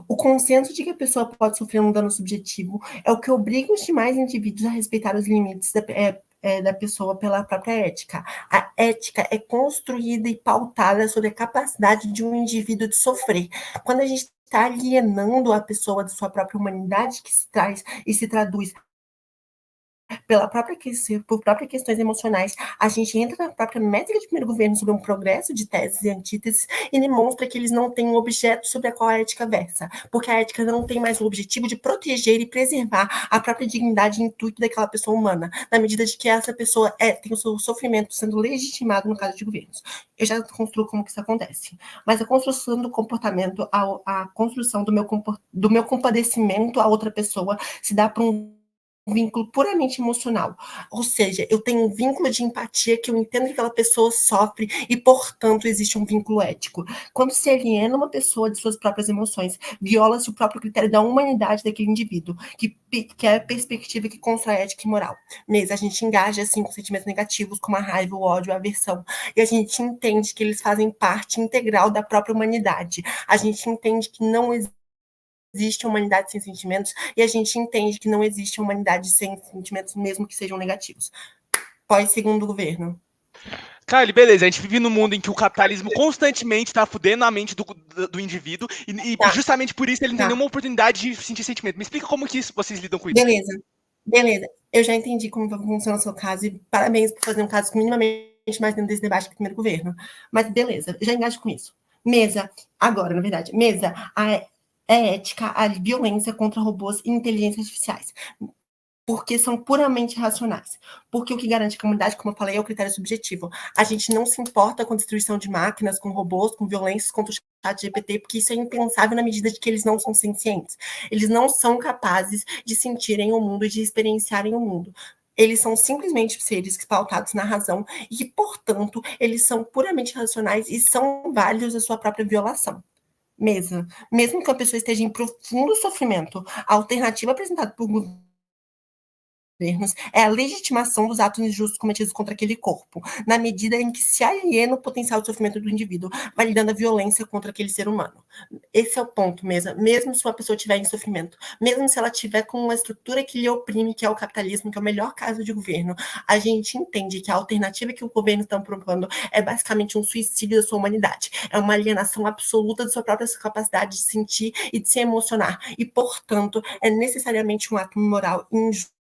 Speaker 5: O consenso de que a pessoa pode sofrer um dano subjetivo é o que obriga os demais indivíduos a respeitar os limites da pessoa pela própria ética. A ética é construída e pautada sobre a capacidade de um indivíduo de sofrer. Quando a gente está alienando a pessoa da sua própria humanidade, que se traz e se traduz por próprias questões emocionais, a gente entra na própria métrica de primeiro governo sobre um progresso de teses e antíteses e demonstra que eles não têm um objeto sobre a qual a ética versa, porque a ética não tem mais o objetivo de proteger e preservar a própria dignidade e intuito daquela pessoa humana, na medida de que essa pessoa tem o seu sofrimento sendo legitimado no caso de governos. Eu já construo como que isso acontece. Mas a construção do comportamento, a construção do meu compadecimento a outra pessoa se dá por um vínculo puramente emocional. Ou seja, eu tenho um vínculo de empatia que eu entendo que aquela pessoa sofre e, portanto, existe um vínculo ético. Quando se aliena uma pessoa de suas próprias emoções, viola-se o próprio critério da humanidade daquele indivíduo, que é a perspectiva que constrói a ética e moral. Mas a gente engaja, assim, com sentimentos negativos, como a raiva, o ódio, a aversão, e a gente entende que eles fazem parte integral da própria humanidade. A gente entende que não existe humanidade sem sentimentos, e a gente entende que não existe humanidade sem sentimentos, mesmo que sejam negativos. Pós-segundo governo.
Speaker 9: Kylie, beleza, a gente vive num mundo em que o capitalismo constantemente tá fudendo a mente do indivíduo, e justamente por isso ele não tem nenhuma oportunidade de sentir sentimento. Me explica como que vocês lidam com isso.
Speaker 5: Beleza. Eu já entendi como funciona o seu caso, e parabéns por fazer um caso minimamente mais dentro desse debate do primeiro governo. Mas beleza, já engajo com isso. Agora, na verdade, a ética, a violência contra robôs e inteligências artificiais, porque são puramente racionais. Porque o que garante a comunidade, como eu falei, é o critério subjetivo. A gente não se importa com a destruição de máquinas, com robôs, com violências contra o chat GPT, porque isso é impensável na medida de que eles não são sencientes. Eles não são capazes de sentirem o mundo e de experienciarem o mundo. Eles são simplesmente seres pautados na razão e, portanto, eles são puramente racionais e são válidos à sua própria violação. Mesmo que a pessoa esteja em profundo sofrimento, a alternativa apresentada por governos é a legitimação dos atos injustos cometidos contra aquele corpo, na medida em que se aliena o potencial de sofrimento do indivíduo, validando a violência contra aquele ser humano. Esse é o ponto mesmo se uma pessoa estiver em sofrimento, mesmo se ela estiver com uma estrutura que lhe oprime, que é o capitalismo, que é o melhor caso de governo, a gente entende que a alternativa que o governo está propondo é basicamente um suicídio da sua humanidade, é uma alienação absoluta da sua própria capacidade de sentir e de se emocionar, e, portanto, é necessariamente um ato moral injusto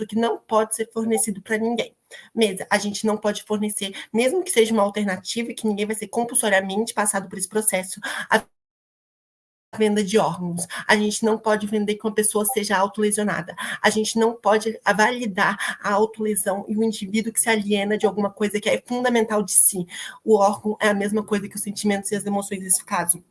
Speaker 5: que não pode ser fornecido para ninguém. A gente não pode fornecer, mesmo que seja uma alternativa e que ninguém vai ser compulsoriamente passado por esse processo, a venda de órgãos. A gente não pode vender que uma pessoa seja autolesionada. A gente não pode validar a autolesão e o indivíduo que se aliena de alguma coisa que é fundamental de si. O órgão é a mesma coisa que os sentimentos e as emoções nesse caso.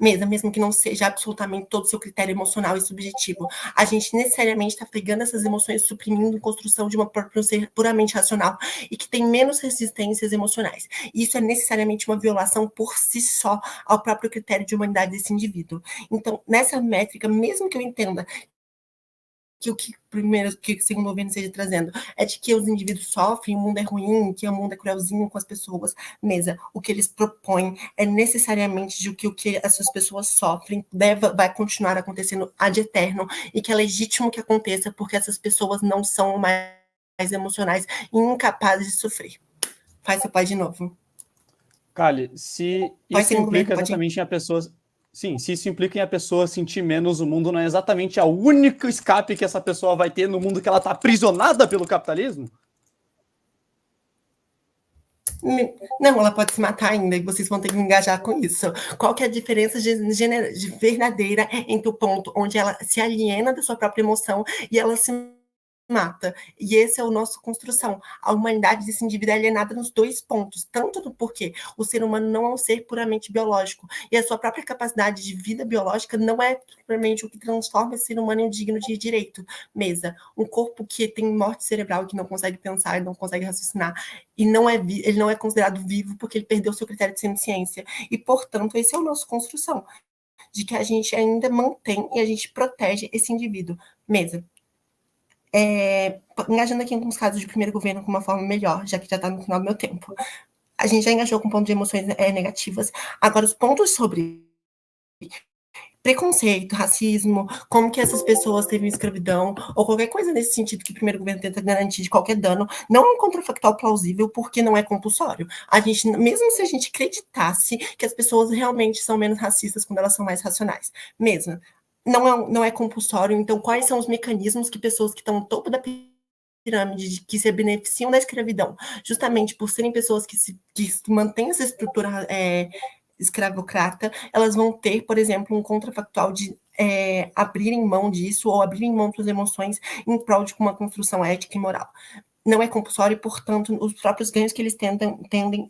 Speaker 5: Mesmo que não seja absolutamente todo o seu critério emocional e subjetivo. A gente necessariamente está pegando essas emoções e suprimindo a construção de um ser puramente racional e que tem menos resistências emocionais. Isso é necessariamente uma violação por si só ao próprio critério de humanidade desse indivíduo. Então, nessa métrica, mesmo que eu entenda que o segundo governo esteja trazendo é de que os indivíduos sofrem, o mundo é ruim, que o mundo é cruelzinho com as pessoas. O que eles propõem é necessariamente de que o que essas pessoas sofrem vai continuar acontecendo ad eterno e que é legítimo que aconteça porque essas pessoas não são mais emocionais e incapazes de sofrer. Faz seu pai de novo.
Speaker 6: Kali, se isso implica exatamente em a pessoa... Sim, se isso implica em a pessoa sentir menos o mundo, não é exatamente o único escape que essa pessoa vai ter no mundo que ela está aprisionada pelo capitalismo?
Speaker 5: Não, ela pode se matar ainda e vocês vão ter que engajar com isso. Qual que é a diferença de verdadeira entre o ponto onde ela se aliena da sua própria emoção e ela se mata? E esse é o nosso construção. A humanidade desse indivíduo é alienada nos dois pontos, tanto do porquê o ser humano não é um ser puramente biológico e a sua própria capacidade de vida biológica não é puramente o que transforma esse ser humano em digno de direito. Um corpo que tem morte cerebral, que não consegue pensar, não consegue raciocinar, e ele não é considerado vivo porque ele perdeu seu critério de senciência. E, portanto, esse é o nosso construção, de que a gente ainda mantém e a gente protege esse indivíduo. Engajando aqui em alguns casos de primeiro governo com uma forma melhor, já que já está no final do meu tempo. A gente já engajou com o ponto de emoções negativas. Agora, os pontos sobre preconceito, racismo, como que essas pessoas teve escravidão, ou qualquer coisa nesse sentido que o primeiro governo tenta garantir de qualquer dano, não é um contrafactual plausível porque não é compulsório. Mesmo se a gente acreditasse que as pessoas realmente são menos racistas quando elas são mais racionais, não é compulsório. Então, quais são os mecanismos que pessoas que estão no topo da pirâmide que se beneficiam da escravidão, justamente por serem pessoas que mantêm essa estrutura escravocrata, elas vão ter, por exemplo, um contrafactual de abrirem mão disso ou abrirem mão das emoções em prol de uma construção ética e moral. Não é compulsório, portanto, os próprios ganhos que eles tendem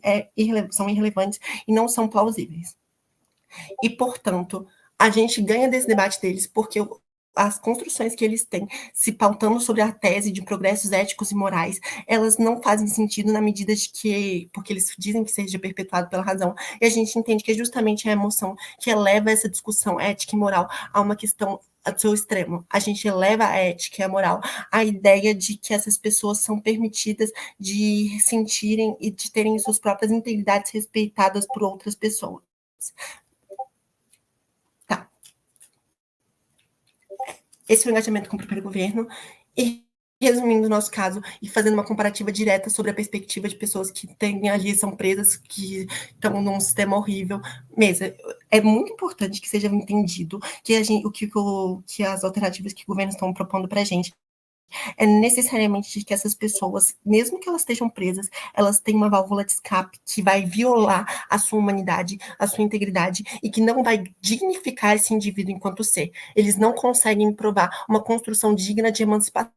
Speaker 5: são irrelevantes e não são plausíveis. E, portanto, a gente ganha desse debate deles porque as construções que eles têm, se pautando sobre a tese de progressos éticos e morais, elas não fazem sentido na medida de que, porque eles dizem que seja perpetuado pela razão, e a gente entende que é justamente a emoção que eleva essa discussão ética e moral a uma questão do seu extremo. A gente eleva a ética e a moral à ideia de que essas pessoas são permitidas de sentirem e de terem suas próprias integridades respeitadas por outras pessoas. Esse foi o engajamento com o primeiro governo. E, resumindo o nosso caso, e fazendo uma comparativa direta sobre a perspectiva de pessoas que são presas, que estão num sistema horrível. Mesa, é muito importante que seja entendido que que as alternativas que o governo estão propondo para a gente é necessariamente de que essas pessoas, mesmo que elas estejam presas, elas têm uma válvula de escape que vai violar a sua humanidade, a sua integridade, e que não vai dignificar esse indivíduo enquanto ser. Eles não conseguem provar uma construção digna de emancipação,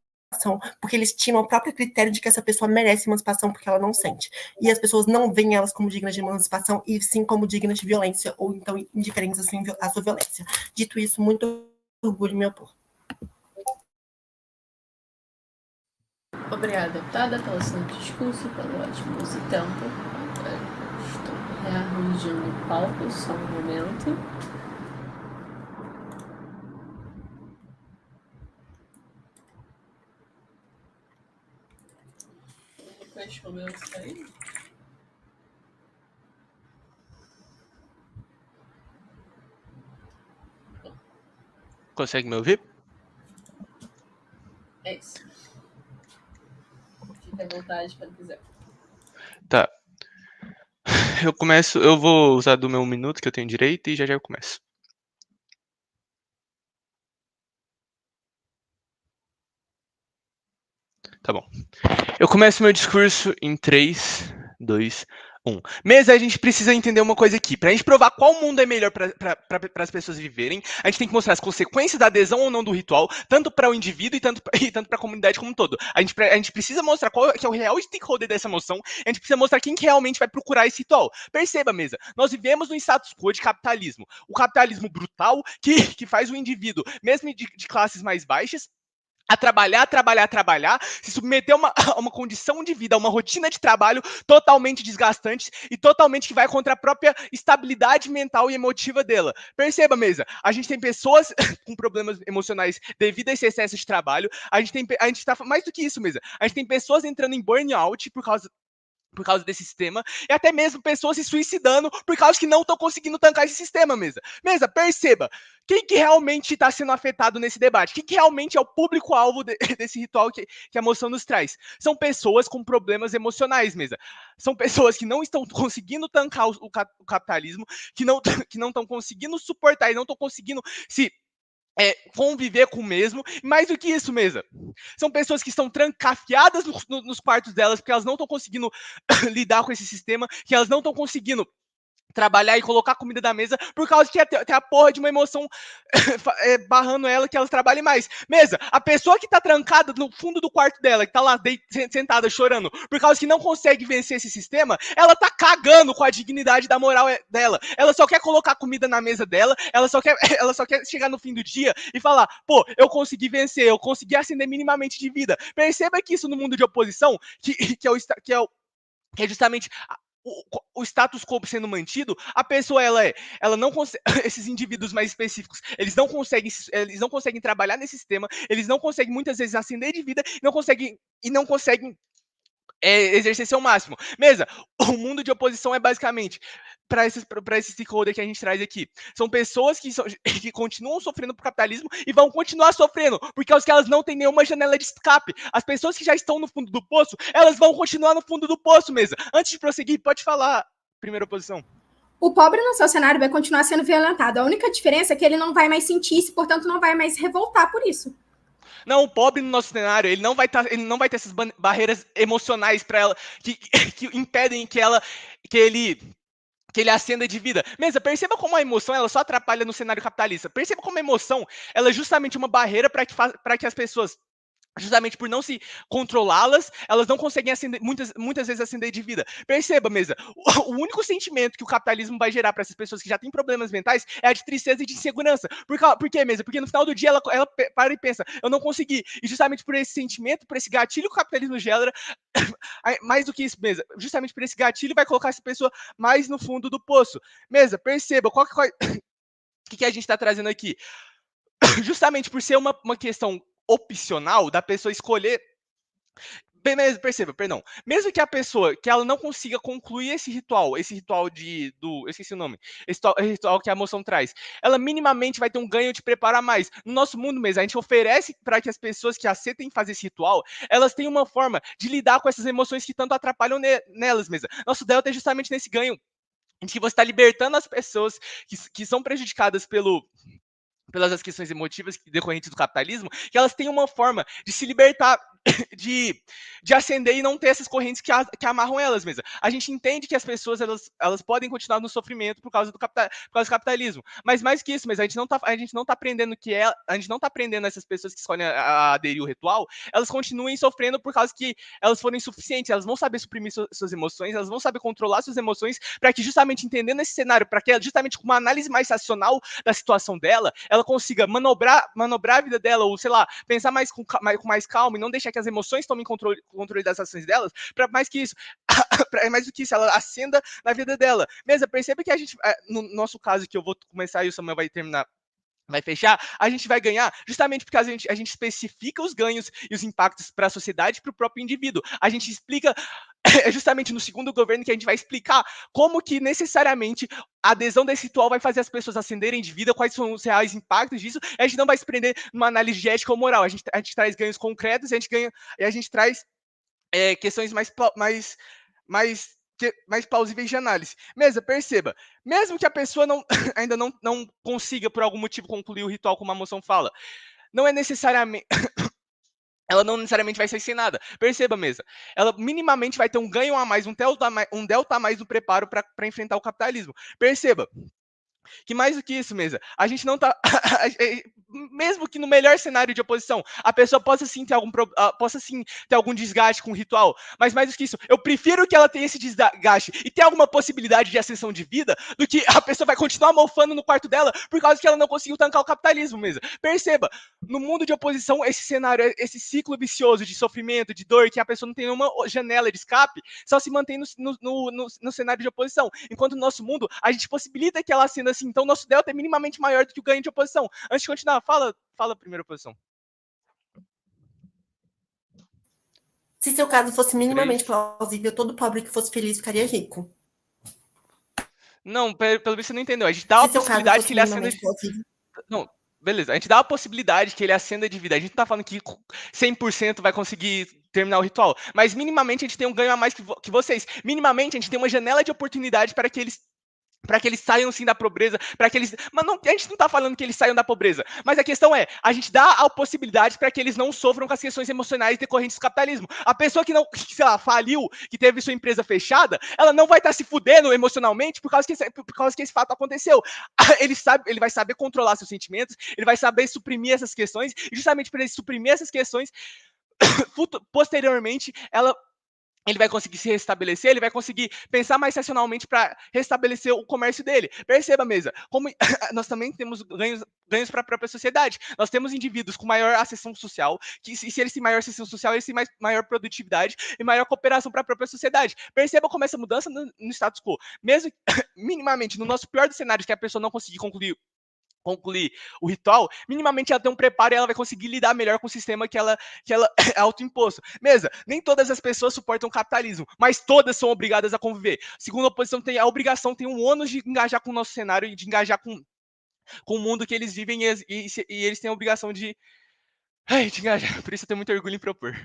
Speaker 5: porque eles tiram o próprio critério de que essa pessoa merece emancipação porque ela não sente. E as pessoas não veem elas como dignas de emancipação, e sim como dignas de violência, ou então indiferentes à sua violência. Dito isso, muito orgulho em me opor.
Speaker 1: Obrigada, deputada, pelo excelente discurso, pelo ótimo uso de tempo. Estou rearranjando o palco, só um momento. Quantos momentos aí?
Speaker 9: Consegue me ouvir?
Speaker 1: É isso. Fique à vontade quando quiser.
Speaker 9: Tá. Eu vou usar do meu minuto que eu tenho direito e já eu começo. Tá bom. Eu começo meu discurso em 3, 2, 1. Mesa, a gente precisa entender uma coisa aqui. Pra gente provar qual mundo é melhor para as pessoas viverem, a gente tem que mostrar as consequências da adesão ou não do ritual, tanto para o indivíduo e tanto para a comunidade como um todo. A gente precisa mostrar qual que é o real stakeholder dessa moção, a gente precisa mostrar quem que realmente vai procurar esse ritual. Perceba, Mesa, nós vivemos num status quo de capitalismo. O capitalismo brutal que faz o indivíduo, mesmo de classes mais baixas, a trabalhar, se submeter a uma condição de vida, a uma rotina de trabalho totalmente desgastante e totalmente que vai contra a própria estabilidade mental e emotiva dela. Perceba, Mesa, a gente tem pessoas com problemas emocionais devido a esse excesso de trabalho, a gente tá mais do que isso, Mesa, a gente tem pessoas entrando em burnout por causa desse sistema, e até mesmo pessoas se suicidando por causa que não estão conseguindo tancar esse sistema, Mesa. Mesa, perceba, quem que realmente está sendo afetado nesse debate? Quem que realmente é o público-alvo desse ritual que a moção nos traz? São pessoas com problemas emocionais, Mesa. São pessoas que não estão conseguindo tancar o capitalismo, que não estão conseguindo suportar e não estão conseguindo se conviver com o mesmo. Mais do que isso, Mesa, são pessoas que estão trancafiadas nos quartos delas porque elas não estão conseguindo lidar com esse sistema, que elas não estão conseguindo trabalhar e colocar comida na mesa por causa que tem a porra de uma emoção barrando ela que elas trabalhem mais. Mesa, a pessoa que tá trancada no fundo do quarto dela, que tá lá sentada chorando por causa que não consegue vencer esse sistema, ela tá cagando com a dignidade da moral dela. Ela só quer colocar comida na mesa dela, ela só quer chegar no fim do dia e falar, pô, eu consegui vencer, eu consegui ascender minimamente de vida. Perceba que isso no mundo de oposição, que é justamente o status quo sendo mantido, a pessoa ela não consegue, esses indivíduos mais específicos, eles não conseguem trabalhar nesse sistema, eles não conseguem muitas vezes ascender de vida, não conseguem exercer seu máximo. Mesa, o mundo de oposição é basicamente para esse stakeholder que a gente traz aqui. São pessoas que continuam sofrendo por capitalismo e vão continuar sofrendo, porque elas não têm nenhuma janela de escape. As pessoas que já estão no fundo do poço, elas vão continuar no fundo do poço, Mesa. Antes de prosseguir, pode falar, primeira oposição.
Speaker 4: O pobre no seu cenário vai continuar sendo violentado. A única diferença é que ele não vai mais sentir isso, portanto não vai mais revoltar por isso.
Speaker 9: Não, o pobre no nosso cenário, ele não vai ter essas barreiras emocionais para ela que impedem que ele acenda de vida. Mesa, perceba como a emoção ela só atrapalha no cenário capitalista. Perceba como a emoção ela é justamente uma barreira para que as pessoas, justamente por não se controlá-las, elas não conseguem acender, muitas vezes acender de vida. Perceba, Mesa, o único sentimento que o capitalismo vai gerar para essas pessoas que já têm problemas mentais é a de tristeza e de insegurança. Por quê, Mesa? Porque no final do dia ela para e pensa, eu não consegui. E justamente por esse sentimento, por esse gatilho que o capitalismo gera, mais do que isso, Mesa, justamente por esse gatilho vai colocar essa pessoa mais no fundo do poço. Mesa, perceba, o que a gente está trazendo aqui? Justamente por ser uma questão opcional da pessoa escolher. Perceba, perdão. Mesmo que a pessoa que ela não consiga concluir esse ritual eu esqueci o nome, esse ritual que a emoção traz, ela minimamente vai ter um ganho de preparar mais. No nosso mundo mesmo, a gente oferece para que as pessoas que aceitem fazer esse ritual, elas tenham uma forma de lidar com essas emoções que tanto atrapalham nelas mesmo. Nosso delta é justamente nesse ganho, em que você está libertando as pessoas que são prejudicadas pelas questões emotivas decorrentes do capitalismo, que elas têm uma forma de se libertar, de ascender e não ter essas correntes que amarram elas mesmas. A gente entende que as pessoas elas podem continuar no sofrimento por causa do capitalismo, mas mais que isso, mas a gente não tá aprendendo a gente não tá aprendendo essas pessoas que escolhem aderir ao ritual, elas continuem sofrendo por causa que elas foram insuficientes, elas vão saber suprimir suas emoções, elas vão saber controlar suas emoções, para que justamente entendendo esse cenário, para que ela, justamente com uma análise mais racional da situação dela, ela consiga manobrar a vida dela, ou sei lá, pensar com mais calma e não deixar que as emoções tomem controle das ações delas, para mais que isso, mais do que isso, ela acenda na vida dela. Mesa, perceba que a gente, no nosso caso, que eu vou começar e o Samuel vai terminar, vai fechar, a gente vai ganhar justamente porque a gente especifica os ganhos e os impactos para a sociedade e para o próprio indivíduo. A gente explica, é justamente no segundo governo que a gente vai explicar como que necessariamente a adesão desse ritual vai fazer as pessoas ascenderem de vida, quais são os reais impactos disso. A gente não vai se prender numa análise de ética ou moral, a gente traz ganhos concretos e a gente traz questões mais plausíveis de análise. Mesa, perceba, mesmo que a pessoa ainda não consiga, por algum motivo, concluir o ritual como a moção fala, não é necessariamente... ela não necessariamente vai ser ensinada. Perceba, Mesa, ela minimamente vai ter um ganho a mais, um delta a mais no preparo para enfrentar o capitalismo. Perceba que mais do que isso, Mesa, a gente não tá... mesmo que no melhor cenário de oposição, a pessoa possa sim ter algum desgaste com o ritual, mas mais do que isso, eu prefiro que ela tenha esse desgaste e tenha alguma possibilidade de ascensão de vida, do que a pessoa vai continuar mofando no quarto dela por causa que ela não conseguiu tancar o capitalismo, Mesa. Perceba, no mundo de oposição, esse cenário, esse ciclo vicioso de sofrimento, de dor, que a pessoa não tem nenhuma janela de escape, só se mantém no cenário de oposição. Enquanto no nosso mundo, a gente possibilita que ela ascenda assim, então nosso delta é minimamente maior do que o ganho de oposição. Antes de continuar, fala primeiro, oposição.
Speaker 5: Se seu caso fosse minimamente plausível, todo pobre que fosse feliz ficaria rico.
Speaker 9: Não, pelo visto você não entendeu. A gente dá a possibilidade que ele acenda de... Não, beleza. A gente dá a possibilidade que ele acenda de vida. A gente não tá falando que 100% vai conseguir terminar o ritual. Mas minimamente a gente tem um ganho a mais que vocês. Minimamente a gente tem uma janela de oportunidade para que eles saiam sim da pobreza, mas a gente não tá falando que eles saiam da pobreza, mas a questão é, a gente dá a possibilidade para que eles não sofram com as questões emocionais decorrentes do capitalismo. A pessoa que não, sei lá, faliu, que teve sua empresa fechada, ela não vai estar se fudendo emocionalmente por causa que esse fato aconteceu. Ele vai saber controlar seus sentimentos, ele vai saber suprimir essas questões, e justamente por ele suprimir essas questões, posteriormente, ele vai conseguir se restabelecer, ele vai conseguir pensar mais racionalmente para restabelecer o comércio dele. Perceba, Mesa, como nós também temos ganhos para a própria sociedade. Nós temos indivíduos com maior ascensão social, que se eles têm maior ascensão social, eles têm maior produtividade e maior cooperação para a própria sociedade. Perceba como essa mudança no status quo, mesmo minimamente no nosso pior dos cenários, que a pessoa não conseguir concluir o ritual, minimamente ela tem um preparo e ela vai conseguir lidar melhor com o sistema que ela é autoimposto. Mesa, nem todas as pessoas suportam o capitalismo, mas todas são obrigadas a conviver. Segundo a oposição, tem a obrigação, tem um ônus de engajar com o nosso cenário e de engajar com o mundo que eles vivem e eles têm a obrigação de engajar. Por isso eu tenho muito orgulho em propor.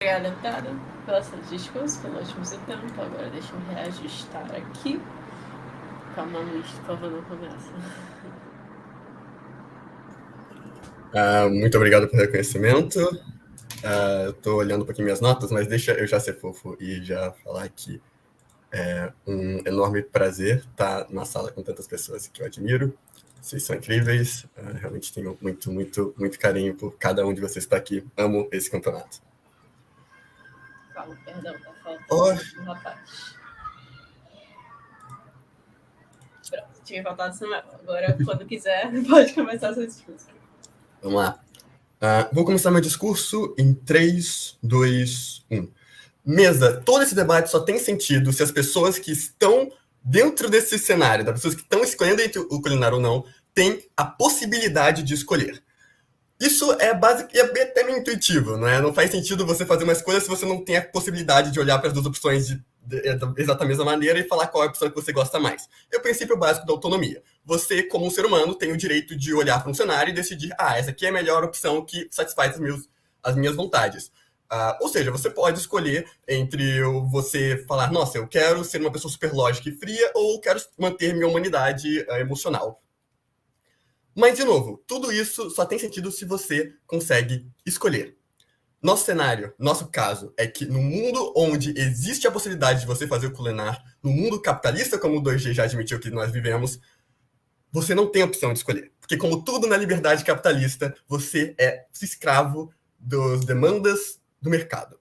Speaker 1: Obrigada, Tara, pela sua discurso, pelo ótimo tempo. Agora deixa eu reajustar aqui. Calma, Luiz, por favor, não começa.
Speaker 7: Muito obrigado pelo reconhecimento. Eu estou olhando um pouquinho minhas notas, mas deixa eu já ser fofo e já falar que é um enorme prazer estar na sala com tantas pessoas que eu admiro. Vocês são incríveis. Realmente tenho muito, muito, muito carinho por cada um de vocês que está aqui. Amo esse campeonato.
Speaker 1: Fala, perdão, tá faltando um rapaz. Pronto, tinha faltado Samuel. Agora, quando quiser, pode começar seu discurso.
Speaker 7: Vamos lá. Vou começar meu discurso em 3, 2, 1. Mesa, todo esse debate só tem sentido se as pessoas que estão dentro desse cenário, das pessoas que estão escolhendo entre o culinário ou não, têm a possibilidade de escolher. Isso é básico e é até meio intuitivo, não é? Não faz sentido você fazer uma escolha se você não tem a possibilidade de olhar para as duas opções da exata mesma maneira e falar qual é a opção que você gosta mais. É o princípio básico da autonomia. Você, como um ser humano, tem o direito de olhar para um cenário e decidir, essa aqui é a melhor opção que satisfaz as minhas vontades. Ou seja, você pode escolher entre você falar, nossa, eu quero ser uma pessoa super lógica e fria, ou quero manter minha humanidade emocional. Mas, de novo, tudo isso só tem sentido se você consegue escolher. Nosso cenário, nosso caso, é que no mundo onde existe a possibilidade de você fazer o culinar, no mundo capitalista, como o 2G já admitiu que nós vivemos, você não tem opção de escolher. Porque, como tudo na liberdade capitalista, você é escravo das demandas do mercado.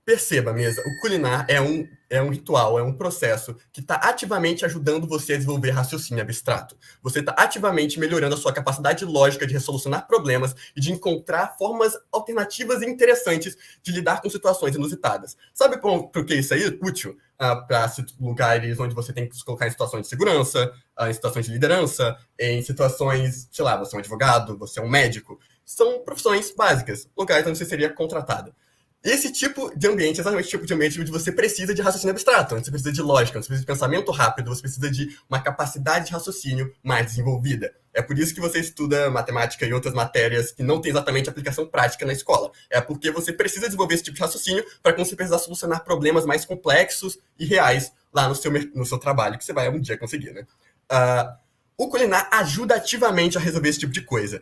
Speaker 7: Perceba, mesa, o culinar é um ritual, é um processo que está ativamente ajudando você a desenvolver raciocínio abstrato. Você está ativamente melhorando a sua capacidade lógica de resolucionar problemas e de encontrar formas alternativas e interessantes de lidar com situações inusitadas. Sabe por que isso é útil? Para lugares onde você tem que se colocar em situações de segurança, em situações de liderança, em situações, sei lá, você é um advogado, você é um médico. São profissões básicas, lugares onde você seria contratado. Esse tipo de ambiente, exatamente o tipo de ambiente onde você precisa de raciocínio abstrato, onde você precisa de lógica, onde você precisa de pensamento rápido, você precisa de uma capacidade de raciocínio mais desenvolvida. É por isso que você estuda matemática e outras matérias que não tem exatamente aplicação prática na escola. É porque você precisa desenvolver esse tipo de raciocínio para quando você precisar solucionar problemas mais complexos e reais lá no seu trabalho, que você vai um dia conseguir, né? O culinar ajuda ativamente a resolver esse tipo de coisa.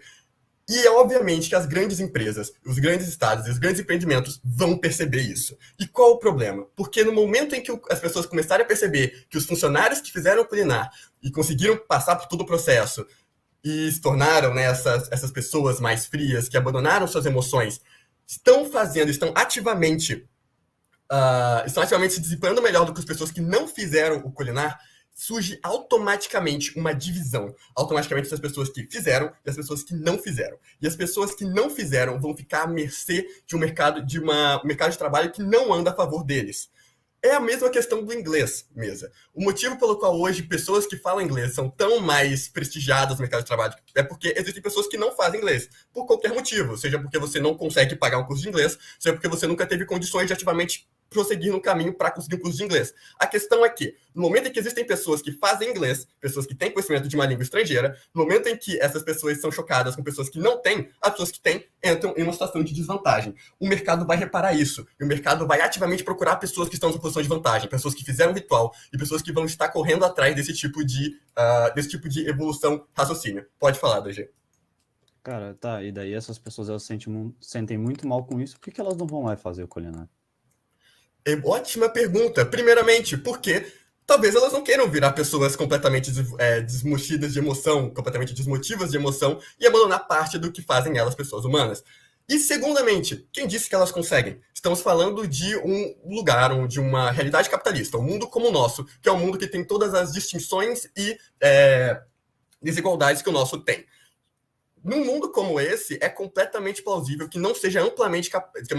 Speaker 7: E é obviamente que as grandes empresas, os grandes estados e os grandes empreendimentos vão perceber isso. E qual o problema? Porque no momento em que as pessoas começarem a perceber que os funcionários que fizeram o culinar e conseguiram passar por todo o processo e se tornaram, né, essas pessoas mais frias, que abandonaram suas emoções, estão ativamente se desempenhando melhor do que as pessoas que não fizeram o culinar, surge automaticamente uma divisão. Automaticamente das pessoas que fizeram e as pessoas que não fizeram. E as pessoas que não fizeram vão ficar à mercê de um mercado de trabalho que não anda a favor deles. É a mesma questão do inglês, mesa. O motivo pelo qual hoje pessoas que falam inglês são tão mais prestigiadas no mercado de trabalho é porque existem pessoas que não fazem inglês, por qualquer motivo. Seja porque você não consegue pagar um curso de inglês, seja porque você nunca teve condições de ativamente prosseguir no caminho para conseguir um curso de inglês. A questão é que, no momento em que existem pessoas que fazem inglês, pessoas que têm conhecimento de uma língua estrangeira, no momento em que essas pessoas são chocadas com pessoas que não têm, as pessoas que têm entram em uma situação de desvantagem. O mercado vai reparar isso, e o mercado vai ativamente procurar pessoas que estão em posição de vantagem, pessoas que fizeram ritual, e pessoas que vão estar correndo atrás desse tipo de evolução raciocínio. Pode falar, DG.
Speaker 6: Cara, tá, e daí essas pessoas elas sentem muito mal com isso, por que elas não vão lá e fazer o culinário?
Speaker 7: Ótima pergunta. Primeiramente, porque talvez elas não queiram virar pessoas completamente desmotivadas de emoção, completamente desmotivas de emoção e abandonar parte do que fazem elas pessoas humanas. E, segundamente, quem disse que elas conseguem? Estamos falando de um lugar, de uma realidade capitalista, um mundo como o nosso, que é um mundo que tem todas as distinções e desigualdades que o nosso tem. Num mundo como esse, é completamente plausível que uma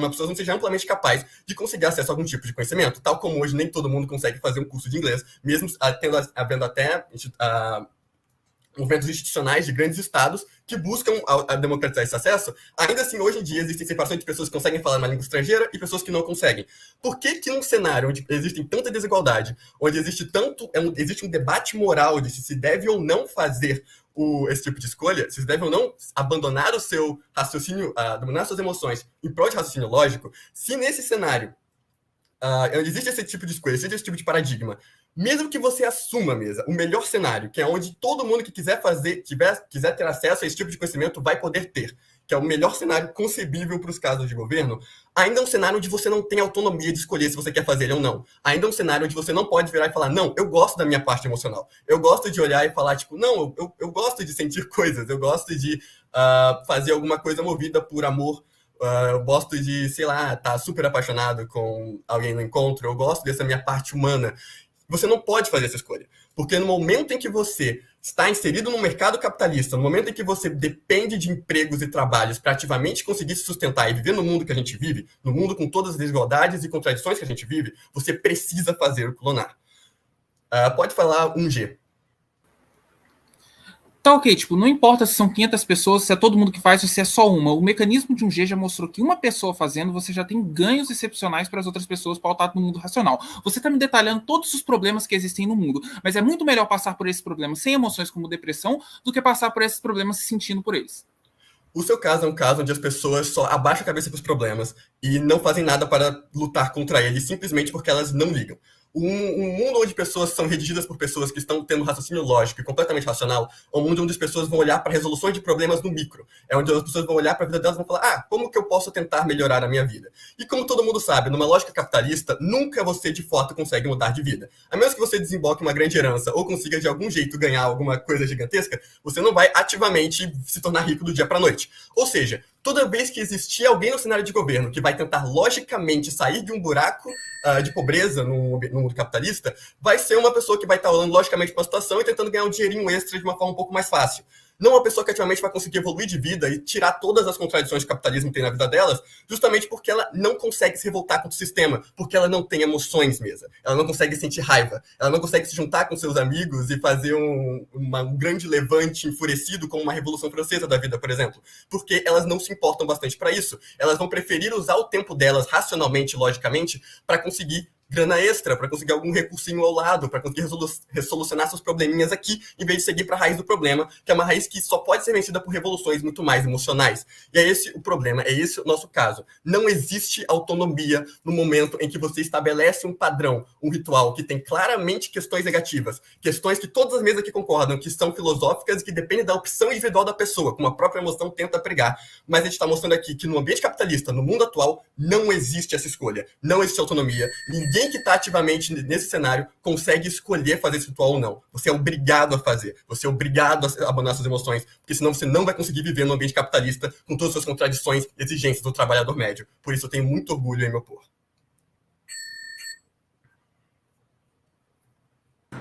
Speaker 7: pessoa não seja amplamente capaz de conseguir acesso a algum tipo de conhecimento, tal como hoje nem todo mundo consegue fazer um curso de inglês, mesmo havendo até movimentos institucionais de grandes estados que buscam democratizar esse acesso. Ainda assim, hoje em dia, existem separações de pessoas que conseguem falar uma língua estrangeira e pessoas que não conseguem. Por que num cenário onde existe tanta desigualdade, onde existe um debate moral de se deve ou não fazer esse tipo de escolha, se deve ou não abandonar o seu raciocínio, abandonar suas emoções em prol de raciocínio lógico, se nesse cenário existe esse tipo de escolha, existe esse tipo de paradigma, mesmo que você assuma o melhor cenário, que é onde todo mundo que quiser ter acesso a esse tipo de conhecimento vai poder ter, que é o melhor cenário concebível para os casos de governo, ainda é um cenário onde você não tem autonomia de escolher se você quer fazer ele ou não. Ainda é um cenário onde você não pode virar e falar, não, eu gosto da minha parte emocional. Eu gosto de olhar e falar, tipo, não, eu gosto de sentir coisas, eu gosto de fazer alguma coisa movida por amor. Eu gosto de, sei lá, estar super apaixonado com alguém no encontro, eu gosto dessa minha parte humana. Você não pode fazer essa escolha. Porque no momento em que você está inserido no mercado capitalista, no momento em que você depende de empregos e trabalhos para ativamente conseguir se sustentar e viver no mundo que a gente vive, no mundo com todas as desigualdades e contradições que a gente vive, você precisa fazer o clonar. Pode falar 1G.
Speaker 8: Tá ok, tipo, não importa se são 500 pessoas, se é todo mundo que faz ou se é só uma. O mecanismo de 1G já mostrou que uma pessoa fazendo, você já tem ganhos excepcionais para as outras pessoas pautados no mundo racional. Você tá me detalhando todos os problemas que existem no mundo, mas é muito melhor passar por esses problemas sem emoções como depressão do que passar por esses problemas se sentindo por eles.
Speaker 7: O seu caso é um caso onde as pessoas só abaixam a cabeça para os problemas e não fazem nada para lutar contra eles, simplesmente porque elas não ligam. Um mundo onde pessoas são redigidas por pessoas que estão tendo raciocínio lógico e completamente racional, é um mundo onde as pessoas vão olhar para resoluções de problemas no micro. É onde as pessoas vão olhar para a vida delas e vão falar, como que eu posso tentar melhorar a minha vida? E como todo mundo sabe, numa lógica capitalista, nunca você de fato consegue mudar de vida. A menos que você desemboque uma grande herança ou consiga de algum jeito ganhar alguma coisa gigantesca, você não vai ativamente se tornar rico do dia para a noite. Ou seja, toda vez que existir alguém no cenário de governo que vai tentar logicamente sair de um buraco de pobreza no mundo capitalista, vai ser uma pessoa que vai estar olhando logicamente para a situação e tentando ganhar um dinheirinho extra de uma forma um pouco mais fácil. Não uma pessoa que ativamente vai conseguir evoluir de vida e tirar todas as contradições que o capitalismo tem na vida delas, justamente porque ela não consegue se revoltar contra o sistema, porque ela não tem emoções mesmo. Ela não consegue sentir raiva, ela não consegue se juntar com seus amigos e fazer um grande levante enfurecido como uma Revolução Francesa da vida, por exemplo, porque elas não se importam bastante para isso. Elas vão preferir usar o tempo delas racionalmente, logicamente, para conseguir grana extra, para conseguir algum recursinho ao lado, para conseguir resolucionar seus probleminhas aqui, em vez de seguir para a raiz do problema, que é uma raiz que só pode ser vencida por revoluções muito mais emocionais. E é esse o problema, é esse o nosso caso. Não existe autonomia no momento em que você estabelece um padrão, um ritual que tem claramente questões negativas, questões que todas as mesas aqui concordam, que são filosóficas e que dependem da opção individual da pessoa, como a própria emoção tenta pregar. Mas a gente está mostrando aqui que no ambiente capitalista, no mundo atual, não existe essa escolha, não existe autonomia. Ninguém que está ativamente nesse cenário consegue escolher fazer esse ritual ou não. Você é obrigado a fazer. Você é obrigado a abandonar suas emoções, porque senão você não vai conseguir viver no ambiente capitalista com todas as suas contradições e exigências do trabalhador médio. Por isso eu tenho muito orgulho em me opor.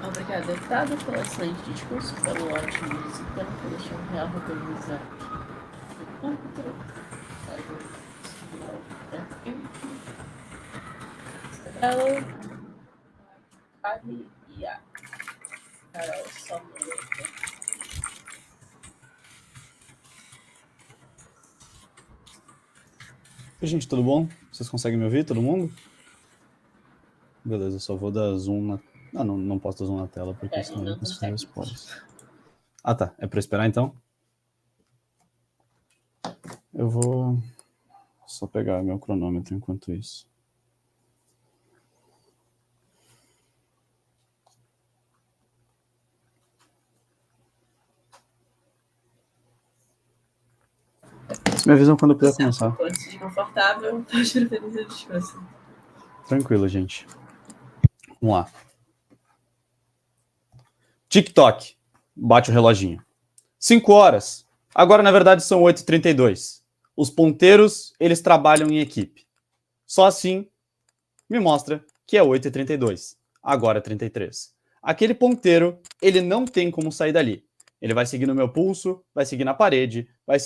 Speaker 1: Obrigada, deputado, pela excelente discurso, pelo ótimo desempenho, por deixar um real organizar o púlpito. Ela, Kali e a Carol Salmoreira.
Speaker 6: Oi, gente, tudo bom? Vocês conseguem me ouvir, todo mundo? Beleza, eu só vou dar zoom na... Ah, não posso dar zoom na tela, porque senão eu não consigo ver spoilers. Ah, tá. É pra esperar, então? Eu vou só pegar meu cronômetro enquanto isso. Vocês me avisam quando eu puder começar.
Speaker 1: Quando se desconfortável, pode preferir a discussão.
Speaker 6: Tranquilo, gente. Vamos lá. TikTok. Bate o reloginho. 5 horas. Agora, na verdade, são 8h32. Os ponteiros, eles trabalham em equipe. Só assim, me mostra que é 8h32. Agora é 33. Aquele ponteiro, ele não tem como sair dali. Ele vai seguir no meu pulso, vai seguir na parede, vai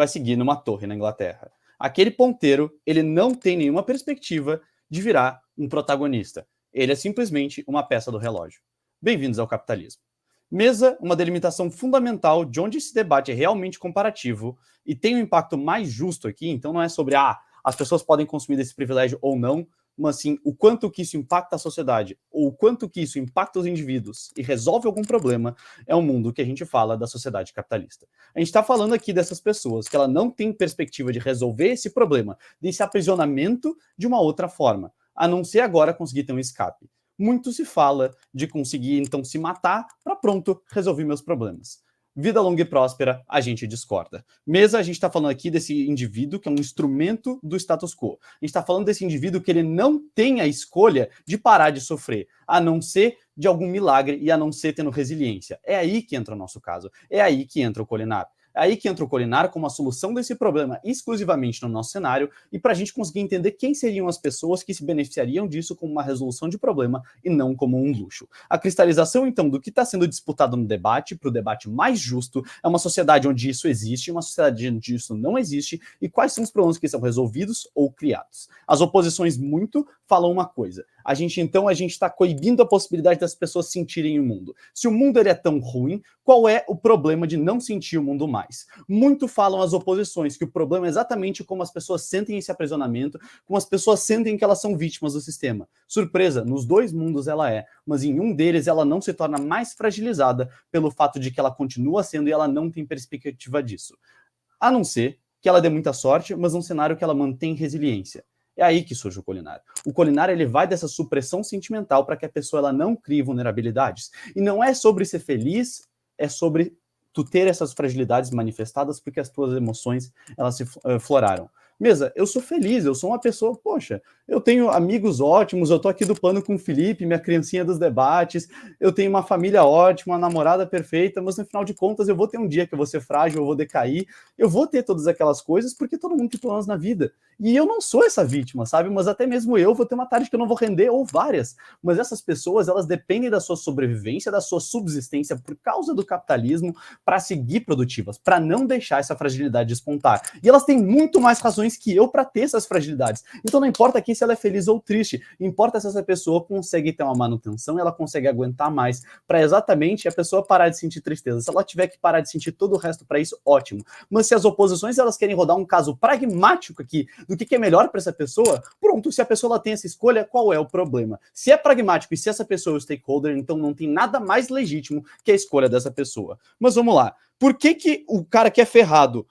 Speaker 6: seguir numa torre na Inglaterra. Aquele ponteiro, ele não tem nenhuma perspectiva de virar um protagonista. Ele é simplesmente uma peça do relógio. Bem-vindos ao capitalismo. Mesa, uma delimitação fundamental de onde esse debate é realmente comparativo e tem um impacto mais justo aqui, então não é sobre as pessoas podem consumir desse privilégio ou não, mas sim o quanto que isso impacta a sociedade, ou o quanto que isso impacta os indivíduos e resolve algum problema, é um mundo que a gente fala da sociedade capitalista. A gente está falando aqui dessas pessoas que ela não tem perspectiva de resolver esse problema, desse aprisionamento de uma outra forma, a não ser agora conseguir ter um escape. Muito se fala de conseguir, então, se matar para pronto resolver meus problemas. vida longa e próspera, a gente discorda. Mesa, a gente está falando aqui desse indivíduo que é um instrumento do status quo. A gente está falando desse indivíduo que ele não tem a escolha de parar de sofrer, a não ser de algum milagre e a não ser tendo resiliência. É aí que entra o nosso caso. É aí que entra o Kholinar. É aí que entra o Kholinar como a solução desse problema exclusivamente no nosso cenário e para a gente conseguir entender quem seriam as pessoas que se beneficiariam disso como uma resolução de problema e não como um luxo. A cristalização, então, do que está sendo disputado no debate, para o debate mais justo, é uma sociedade onde isso existe, uma sociedade onde isso não existe e quais são os problemas que são resolvidos ou criados. As oposições muito falam uma coisa. A gente está coibindo a possibilidade das pessoas sentirem o mundo. Se o mundo ele é tão ruim, qual é o problema de não sentir o mundo mais? Muito falam as oposições que o problema é exatamente como as pessoas sentem esse aprisionamento, como as pessoas sentem que elas são vítimas do sistema. Surpresa, nos dois mundos ela é, mas em um deles ela não se torna mais fragilizada pelo fato de que ela continua sendo e ela não tem perspectiva disso. A não ser que ela dê muita sorte, mas num cenário que ela mantém resiliência. É aí que surge o Kholinar. O Kholinar ele vai dessa supressão sentimental para que a pessoa ela não crie vulnerabilidades. E não é sobre ser feliz, é sobre tu ter essas fragilidades manifestadas porque as tuas emoções elas se floraram. Mesa, eu sou feliz, eu sou uma pessoa, poxa, eu tenho amigos ótimos, eu tô aqui do plano com o Felipe, minha criancinha dos debates, eu tenho uma família ótima, uma namorada perfeita, mas no final de contas eu vou ter um dia que eu vou ser frágil, eu vou decair, eu vou ter todas aquelas coisas porque todo mundo tem problemas na vida. E eu não sou essa vítima, sabe? Mas até mesmo eu vou ter uma tarde que eu não vou render, ou várias. Mas essas pessoas, elas dependem da sua sobrevivência, da sua subsistência por causa do capitalismo para seguir produtivas, para não deixar essa fragilidade despontar. E elas têm muito mais razões que eu para ter essas fragilidades. Então não importa aqui se ela é feliz ou triste, importa se essa pessoa consegue ter uma manutenção, ela consegue aguentar mais para exatamente a pessoa parar de sentir tristeza. Se ela tiver que parar de sentir todo o resto para isso, ótimo. Mas se as oposições elas querem rodar um caso pragmático aqui do que é melhor para essa pessoa, pronto, se a pessoa ela tem essa escolha, qual é o problema? Se é pragmático e se essa pessoa é o stakeholder, então não tem nada mais legítimo que a escolha dessa pessoa. Mas vamos lá. Por que o cara que é ferrado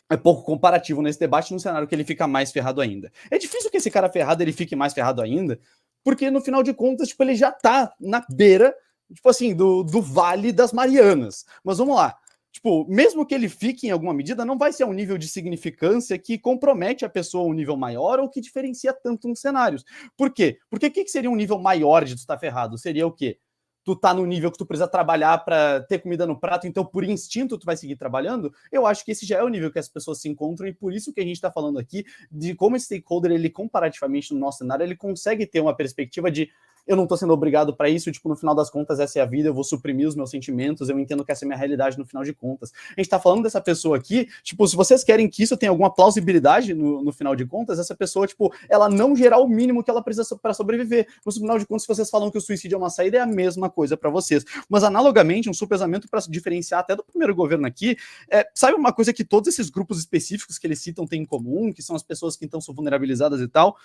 Speaker 6: é pouco comparativo nesse debate num cenário que ele fica mais ferrado ainda? É difícil que esse cara ferrado ele fique mais ferrado ainda, porque no final de contas, tipo, ele já tá na beira, tipo assim, do Vale das Marianas. Mas vamos lá. Tipo, mesmo que ele fique em alguma medida, não vai ser um nível de significância que compromete a pessoa a um nível maior ou que diferencia tanto nos cenários. Por quê? Porque o que seria um nível maior de tu estar ferrado? Seria o quê? Tu tá no nível que tu precisa trabalhar para ter comida no prato, então por instinto tu vai seguir trabalhando? Eu acho que esse já é o nível que as pessoas se encontram e por isso que a gente está falando aqui de como esse stakeholder, ele comparativamente no nosso cenário, ele consegue ter uma perspectiva de eu não tô sendo obrigado para isso, tipo, no final das contas essa é a vida, eu vou suprimir os meus sentimentos, eu entendo que essa é a minha realidade no final de contas. A gente tá falando dessa pessoa aqui, tipo, se vocês querem que isso tenha alguma plausibilidade no final de contas, essa pessoa, tipo, ela não gerar o mínimo que ela precisa para sobreviver. No final de contas, se vocês falam que o suicídio é uma saída, é a mesma coisa para vocês. Mas analogamente, um supesamento para se diferenciar até do primeiro governo aqui, sabe uma coisa que todos esses grupos específicos que eles citam têm em comum, que são as pessoas que então são vulnerabilizadas e tal,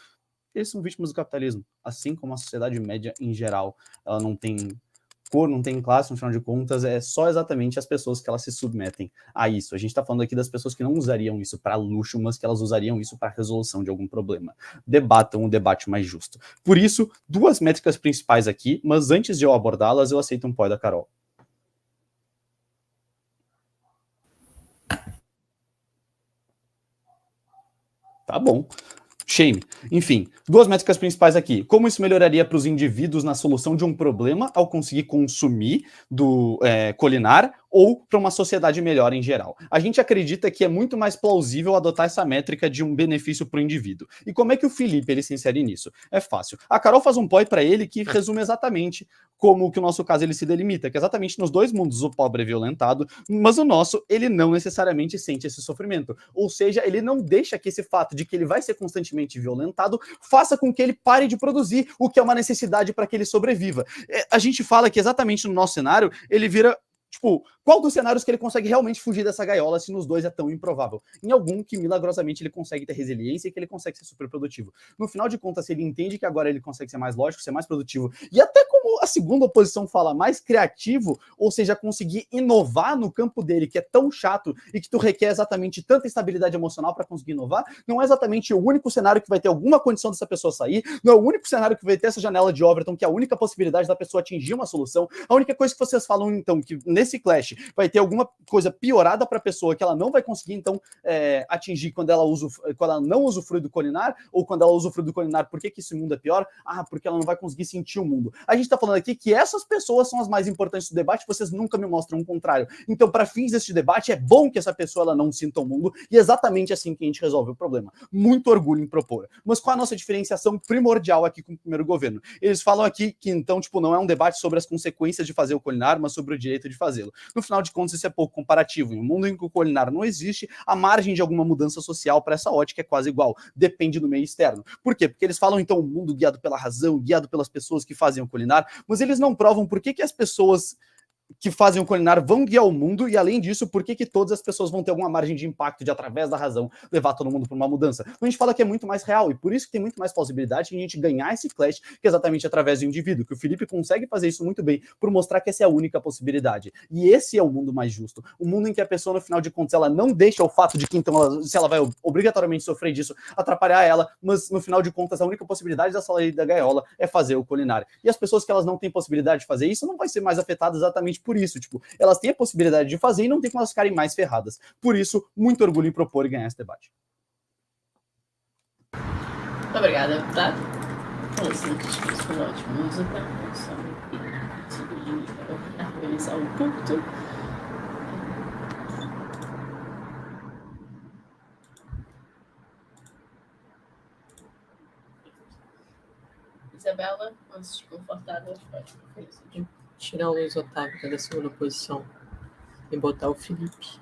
Speaker 6: eles são vítimas do capitalismo, assim como a sociedade média em geral. Ela não tem cor, não tem classe, no final de contas, é só exatamente as pessoas que elas se submetem a isso. A gente está falando aqui das pessoas que não usariam isso para luxo, mas que elas usariam isso para resolução de algum problema. Debatam um debate mais justo. Por isso, duas métricas principais aqui, mas antes de eu abordá-las, eu aceito um pó da Carol. Tá bom. Shame. Enfim, duas métricas principais aqui. Como isso melhoraria para os indivíduos na solução de um problema ao conseguir consumir do Kholinar ou para uma sociedade melhor em geral. A gente acredita que é muito mais plausível adotar essa métrica de um benefício para o indivíduo. E como é que o Felipe ele se insere nisso? É fácil. A Carol faz um POI para ele que resume exatamente como que o nosso caso ele se delimita, que é exatamente nos dois mundos o pobre é violentado, mas o nosso ele não necessariamente sente esse sofrimento. Ou seja, ele não deixa que esse fato de que ele vai ser constantemente violentado faça com que ele pare de produzir, o que é uma necessidade para que ele sobreviva. A gente fala que exatamente no nosso cenário ele vira, tipo, Qual dos cenários que ele consegue realmente fugir dessa gaiola se nos dois é tão improvável? Em algum que milagrosamente ele consegue ter resiliência e que ele consegue ser super produtivo. No final de contas, se ele entende que agora ele consegue ser mais lógico, ser mais produtivo e até como a segunda oposição fala, mais criativo, ou seja, conseguir inovar no campo dele, que é tão chato e que tu requer exatamente tanta estabilidade emocional para conseguir inovar, não é exatamente o único cenário que vai ter alguma condição dessa pessoa sair, não é o único cenário que vai ter essa janela de Overton, que é a única possibilidade da pessoa atingir uma solução. A única coisa que vocês falam, então, que nesse Clash vai ter alguma coisa piorada para a pessoa que ela não vai conseguir, então, atingir quando ela não usufrui do Colinar, ou quando ela usufrui do Colinar, por que esse mundo é pior? Ah, porque ela não vai conseguir sentir o mundo. A gente está falando aqui que essas pessoas são as mais importantes do debate, vocês nunca me mostram o contrário. Então, para fins deste debate, é bom que essa pessoa ela não sinta o mundo, e é exatamente assim que a gente resolve o problema. Muito orgulho em propor. Mas qual a nossa diferenciação primordial aqui com o primeiro governo? Eles falam aqui que, então, tipo, não é um debate sobre as consequências de fazer o Colinar, mas sobre o direito de fazê-lo. No final de contas, isso é pouco comparativo. Em um mundo em que o Colinar não existe, a margem de alguma mudança social para essa ótica é quase igual. Depende do meio externo. Por quê? Porque eles falam, então, o mundo guiado pela razão, guiado pelas pessoas que fazem o Colinar, mas eles não provam por que as pessoas que fazem o Colinar vão guiar o mundo, e além disso, por que todas as pessoas vão ter alguma margem de impacto de, através da razão, levar todo mundo para uma mudança? Então a gente fala que é muito mais real, e por isso que tem muito mais possibilidade de a gente ganhar esse Clash, que é exatamente através do indivíduo, que o Felipe consegue fazer isso muito bem, por mostrar que essa é a única possibilidade. E esse é o mundo mais justo. O mundo em que a pessoa, no final de contas, ela não deixa o fato de que, então, se ela vai obrigatoriamente sofrer disso, atrapalhar ela, mas, no final de contas, a única possibilidade dessa lei da gaiola é fazer o Colinar. E as pessoas que elas não têm possibilidade de fazer isso, não vai ser mais afetadas exatamente por isso, tipo, elas têm a possibilidade de fazer e não tem como elas ficarem mais ferradas. Por isso, muito orgulho em propor e ganhar esse debate.
Speaker 1: Muito obrigada, tá? Excelente discurso, ótima música. Só organizar um ponto. Isabela, antes de confortável, pode conferir.
Speaker 3: Tirar o Luiz Otávio da segunda posição e botar o Felipe.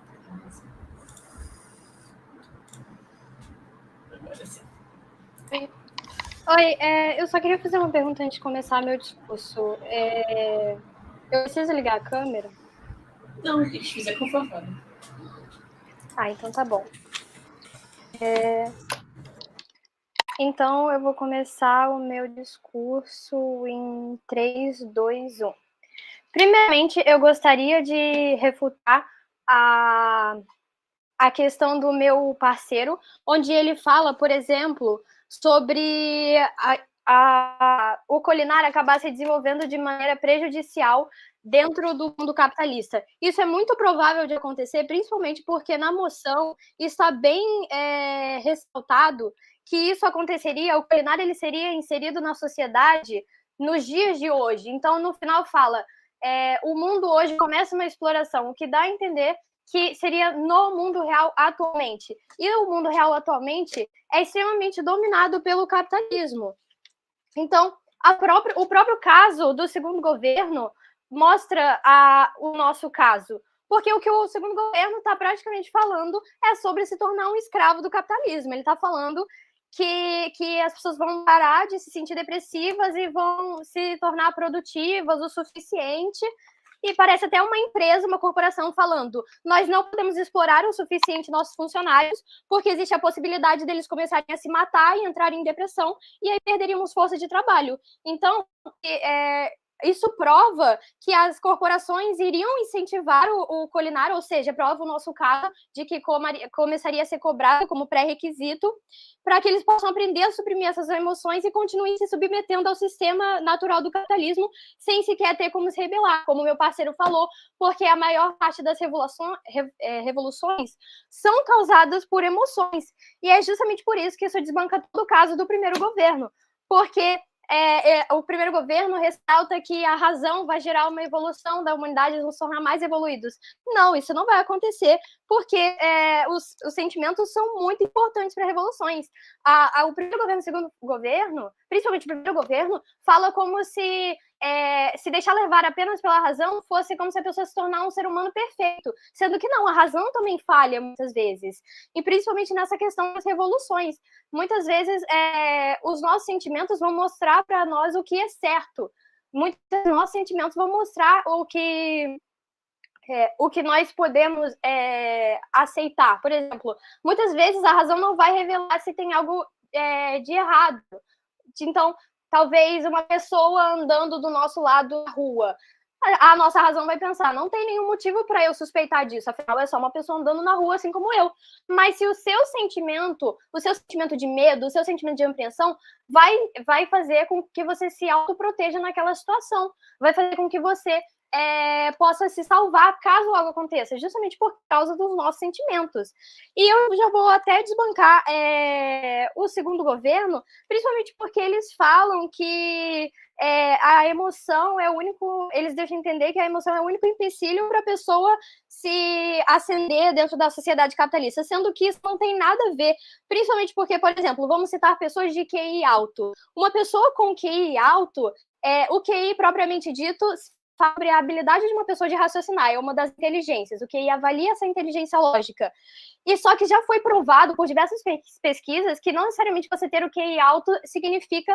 Speaker 1: Agora sim.
Speaker 10: Oi, eu só queria fazer uma pergunta antes de começar meu discurso. Eu preciso ligar a câmera?
Speaker 1: Não, o que fizer confortável.
Speaker 10: Ah, então tá bom. Então eu vou começar o meu discurso em 3, 2, 1. Primeiramente, eu gostaria de refutar a questão do meu parceiro, onde ele fala, por exemplo, sobre o Colinar acabar se desenvolvendo de maneira prejudicial dentro do mundo capitalista. Isso é muito provável de acontecer, principalmente porque na moção está bem ressaltado que isso aconteceria, o Colinar ele seria inserido na sociedade nos dias de hoje. Então, no final fala, o mundo hoje começa uma exploração, o que dá a entender que seria no mundo real atualmente. E o mundo real atualmente é extremamente dominado pelo capitalismo. Então, o próprio caso do segundo governo mostra o nosso caso. Porque o que o segundo governo está praticamente falando é sobre se tornar um escravo do capitalismo. Ele está falando que as pessoas vão parar de se sentir depressivas e vão se tornar produtivas o suficiente. E parece até uma empresa, uma corporação falando, nós não podemos explorar o suficiente nossos funcionários, porque existe a possibilidade deles começarem a se matar e entrarem em depressão, e aí perderíamos força de trabalho. Então, isso prova que as corporações iriam incentivar o Colinar, ou seja, prova o nosso caso de que começaria a ser cobrado como pré-requisito para que eles possam aprender a suprimir essas emoções e continuem se submetendo ao sistema natural do capitalismo sem sequer ter como se rebelar, como meu parceiro falou, porque a maior parte das revoluções são causadas por emoções. E é justamente por isso que isso desbanca todo o caso do primeiro governo, porque o primeiro governo ressalta que a razão vai gerar uma evolução da humanidade, eles vão se tornar mais evoluídos. Não, isso não vai acontecer, porque os sentimentos são muito importantes para revoluções. O primeiro governo e o segundo governo, principalmente o primeiro governo, fala como se deixar levar apenas pela razão fosse como se a pessoa se tornar um ser humano perfeito, sendo que não, a razão também falha muitas vezes, e principalmente nessa questão das revoluções. Muitas vezes os nossos sentimentos vão mostrar para nós o que é certo, muitos dos nossos sentimentos vão mostrar o que o que nós podemos aceitar. Por exemplo, muitas vezes a razão não vai revelar se tem algo de errado. Então, talvez uma pessoa andando do nosso lado na rua, a nossa razão vai pensar, não tem nenhum motivo para eu suspeitar disso, afinal é só uma pessoa andando na rua assim como eu. Mas se o seu sentimento de medo, o seu sentimento de apreensão vai fazer com que você se autoproteja naquela situação, vai fazer com que você possa se salvar caso algo aconteça, justamente por causa dos nossos sentimentos. E eu já vou até desbancar o segundo governo, principalmente porque eles falam que a emoção é o único, eles deixam entender que a emoção é o único empecilho para a pessoa se ascender dentro da sociedade capitalista, sendo que isso não tem nada a ver, principalmente porque, por exemplo, vamos citar pessoas de QI alto. Uma pessoa com QI alto, o QI propriamente dito sobre a habilidade de uma pessoa de raciocinar, é uma das inteligências, o QI avalia essa inteligência lógica. E só que já foi provado por diversas pesquisas que não necessariamente você ter o QI alto significa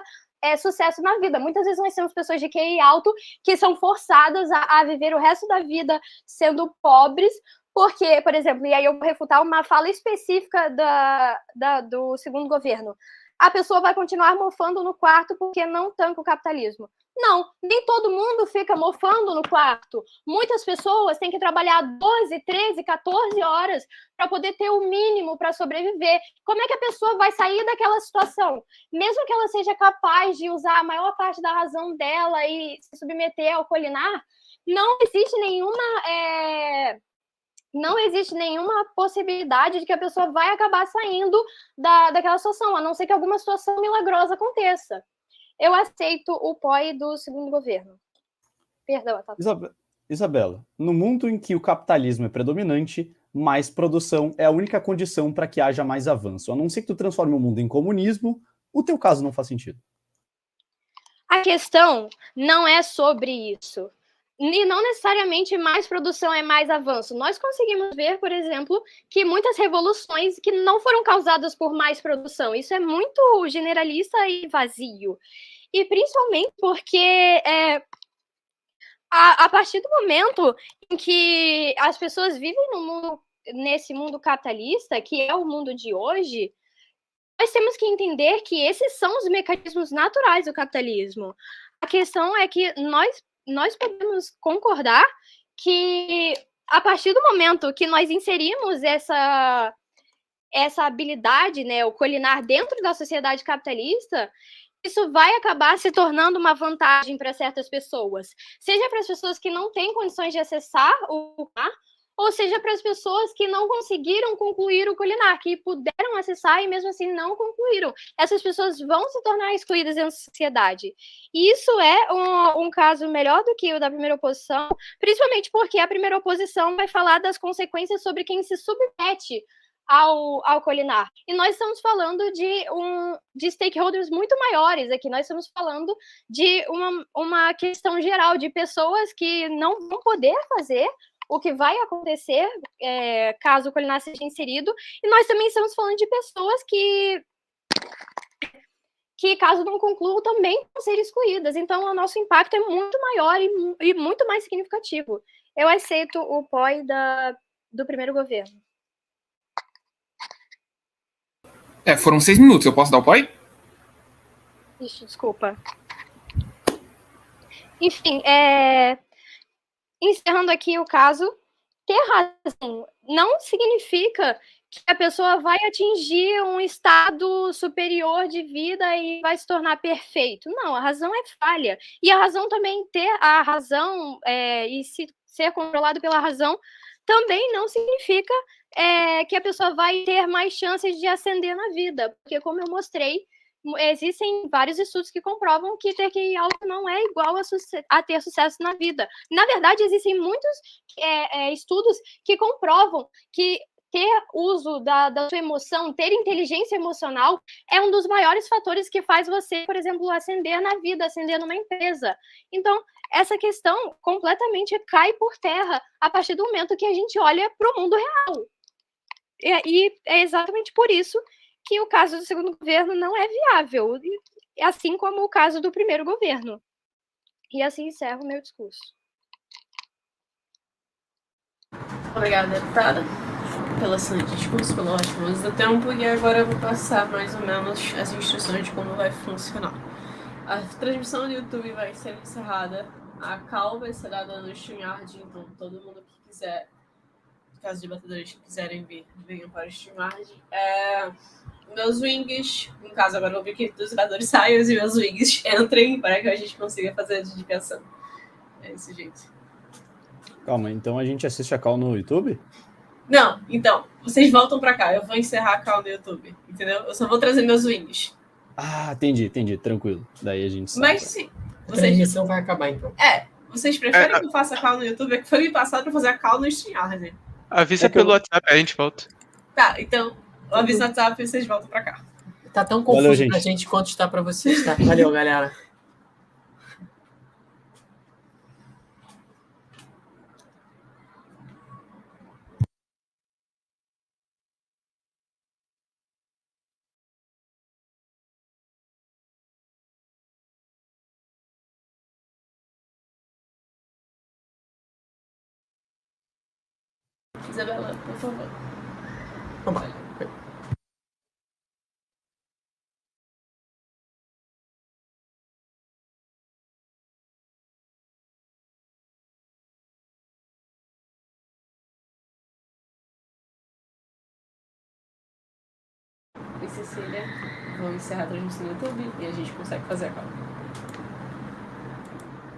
Speaker 10: sucesso na vida. Muitas vezes nós temos pessoas de QI alto que são forçadas a viver o resto da vida sendo pobres, porque, por exemplo, e aí eu vou refutar uma fala específica do segundo governo, a pessoa vai continuar mofando no quarto porque não tanca o capitalismo. Não, nem todo mundo fica mofando no quarto. Muitas pessoas têm que trabalhar 12, 13, 14 horas para poder ter o mínimo para sobreviver. Como é que a pessoa vai sair daquela situação? Mesmo que ela seja capaz de usar a maior parte da razão dela e se submeter ao colinar, não existe nenhuma possibilidade de que a pessoa vai acabar saindo daquela situação, a não ser que alguma situação milagrosa aconteça. Eu aceito o POI do segundo governo. Perdão,
Speaker 6: Isabela, no mundo em que o capitalismo é predominante, mais produção é a única condição para que haja mais avanço. A não ser que tu transforme o mundo em comunismo, o teu caso não faz sentido.
Speaker 10: A questão não é sobre isso. E não necessariamente mais produção é mais avanço. Nós conseguimos ver, por exemplo, que muitas revoluções que não foram causadas por mais produção. Isso é muito generalista e vazio. E principalmente porque a partir do momento em que as pessoas vivem nesse mundo capitalista, que é o mundo de hoje, nós temos que entender que esses são os mecanismos naturais do capitalismo. A questão é que nós podemos concordar que, a partir do momento que nós inserimos essa habilidade, né, o colinar dentro da sociedade capitalista, isso vai acabar se tornando uma vantagem para certas pessoas. Seja para as pessoas que não têm condições de acessar o colinar, ou seja para as pessoas que não conseguiram concluir o colinar, que puderam acessar e mesmo assim não concluíram. Essas pessoas vão se tornar excluídas da sociedade. E isso é um caso melhor do que o da primeira oposição, principalmente porque a primeira oposição vai falar das consequências sobre quem se submete ao colinar. E nós estamos falando de stakeholders muito maiores aqui. Nós estamos falando de uma questão geral de pessoas que não vão poder fazer o que vai acontecer caso o colinar seja inserido, e nós também estamos falando de pessoas que caso não concluam, também vão ser excluídas. Então, o nosso impacto é muito maior e muito mais significativo. Eu aceito o POI do primeiro governo.
Speaker 8: Foram 6 minutos, eu posso dar o POI?
Speaker 10: Ixi, desculpa. Enfim, encerrando aqui o caso, ter razão não significa que a pessoa vai atingir um estado superior de vida e vai se tornar perfeito. Não, a razão é falha. E a razão também, ter a razão e ser controlado pela razão, também não significa que a pessoa vai ter mais chances de ascender na vida. Porque, como eu mostrei, existem vários estudos que comprovam que ter QI alto não é igual a ter sucesso na vida. Na verdade, existem muitos estudos que comprovam que ter uso da sua emoção, ter inteligência emocional, é um dos maiores fatores que faz você, por exemplo, ascender na vida, ascender numa empresa. Então, essa questão completamente cai por terra a partir do momento que a gente olha para o mundo real. E é exatamente por isso que o caso do segundo governo não é viável, assim como o caso do primeiro governo. E assim encerro o meu discurso.
Speaker 1: Obrigada, deputada, pelo excelente discurso, pelo ótimo uso do tempo. E agora eu vou passar mais ou menos as instruções de como vai funcionar. A transmissão do YouTube vai ser encerrada. A call vai ser dada no StreamYard, então todo mundo que quiser, caso de debatedores que quiserem vir, venham para o StreamYard. Meus wings, no caso agora eu vou ver que os jogadores saiam e meus wings entrem para que a gente consiga fazer a dedicação. É isso, gente.
Speaker 6: Calma, então a gente assiste a call no YouTube?
Speaker 1: Não, então, vocês voltam para cá. Eu vou encerrar a call no YouTube, entendeu? Eu só vou trazer meus wings.
Speaker 6: Ah, entendi, tranquilo. Daí a gente sabe.
Speaker 1: Mas sim,
Speaker 3: A transmissão vai acabar, então.
Speaker 1: Vocês preferem que eu faça a call no YouTube? É que foi me passado para fazer a call no StreamYard.
Speaker 9: Avisa pelo WhatsApp, a gente volta.
Speaker 1: Tá, então, eu aviso no WhatsApp e vocês voltam para cá.
Speaker 3: Tá tão confuso pra gente quanto está pra vocês, tá? Valeu, galera.
Speaker 1: Isabela, por favor.
Speaker 3: Vamos lá.
Speaker 1: E Cecília, vou encerrar a transmissão no YouTube e a gente consegue fazer a call.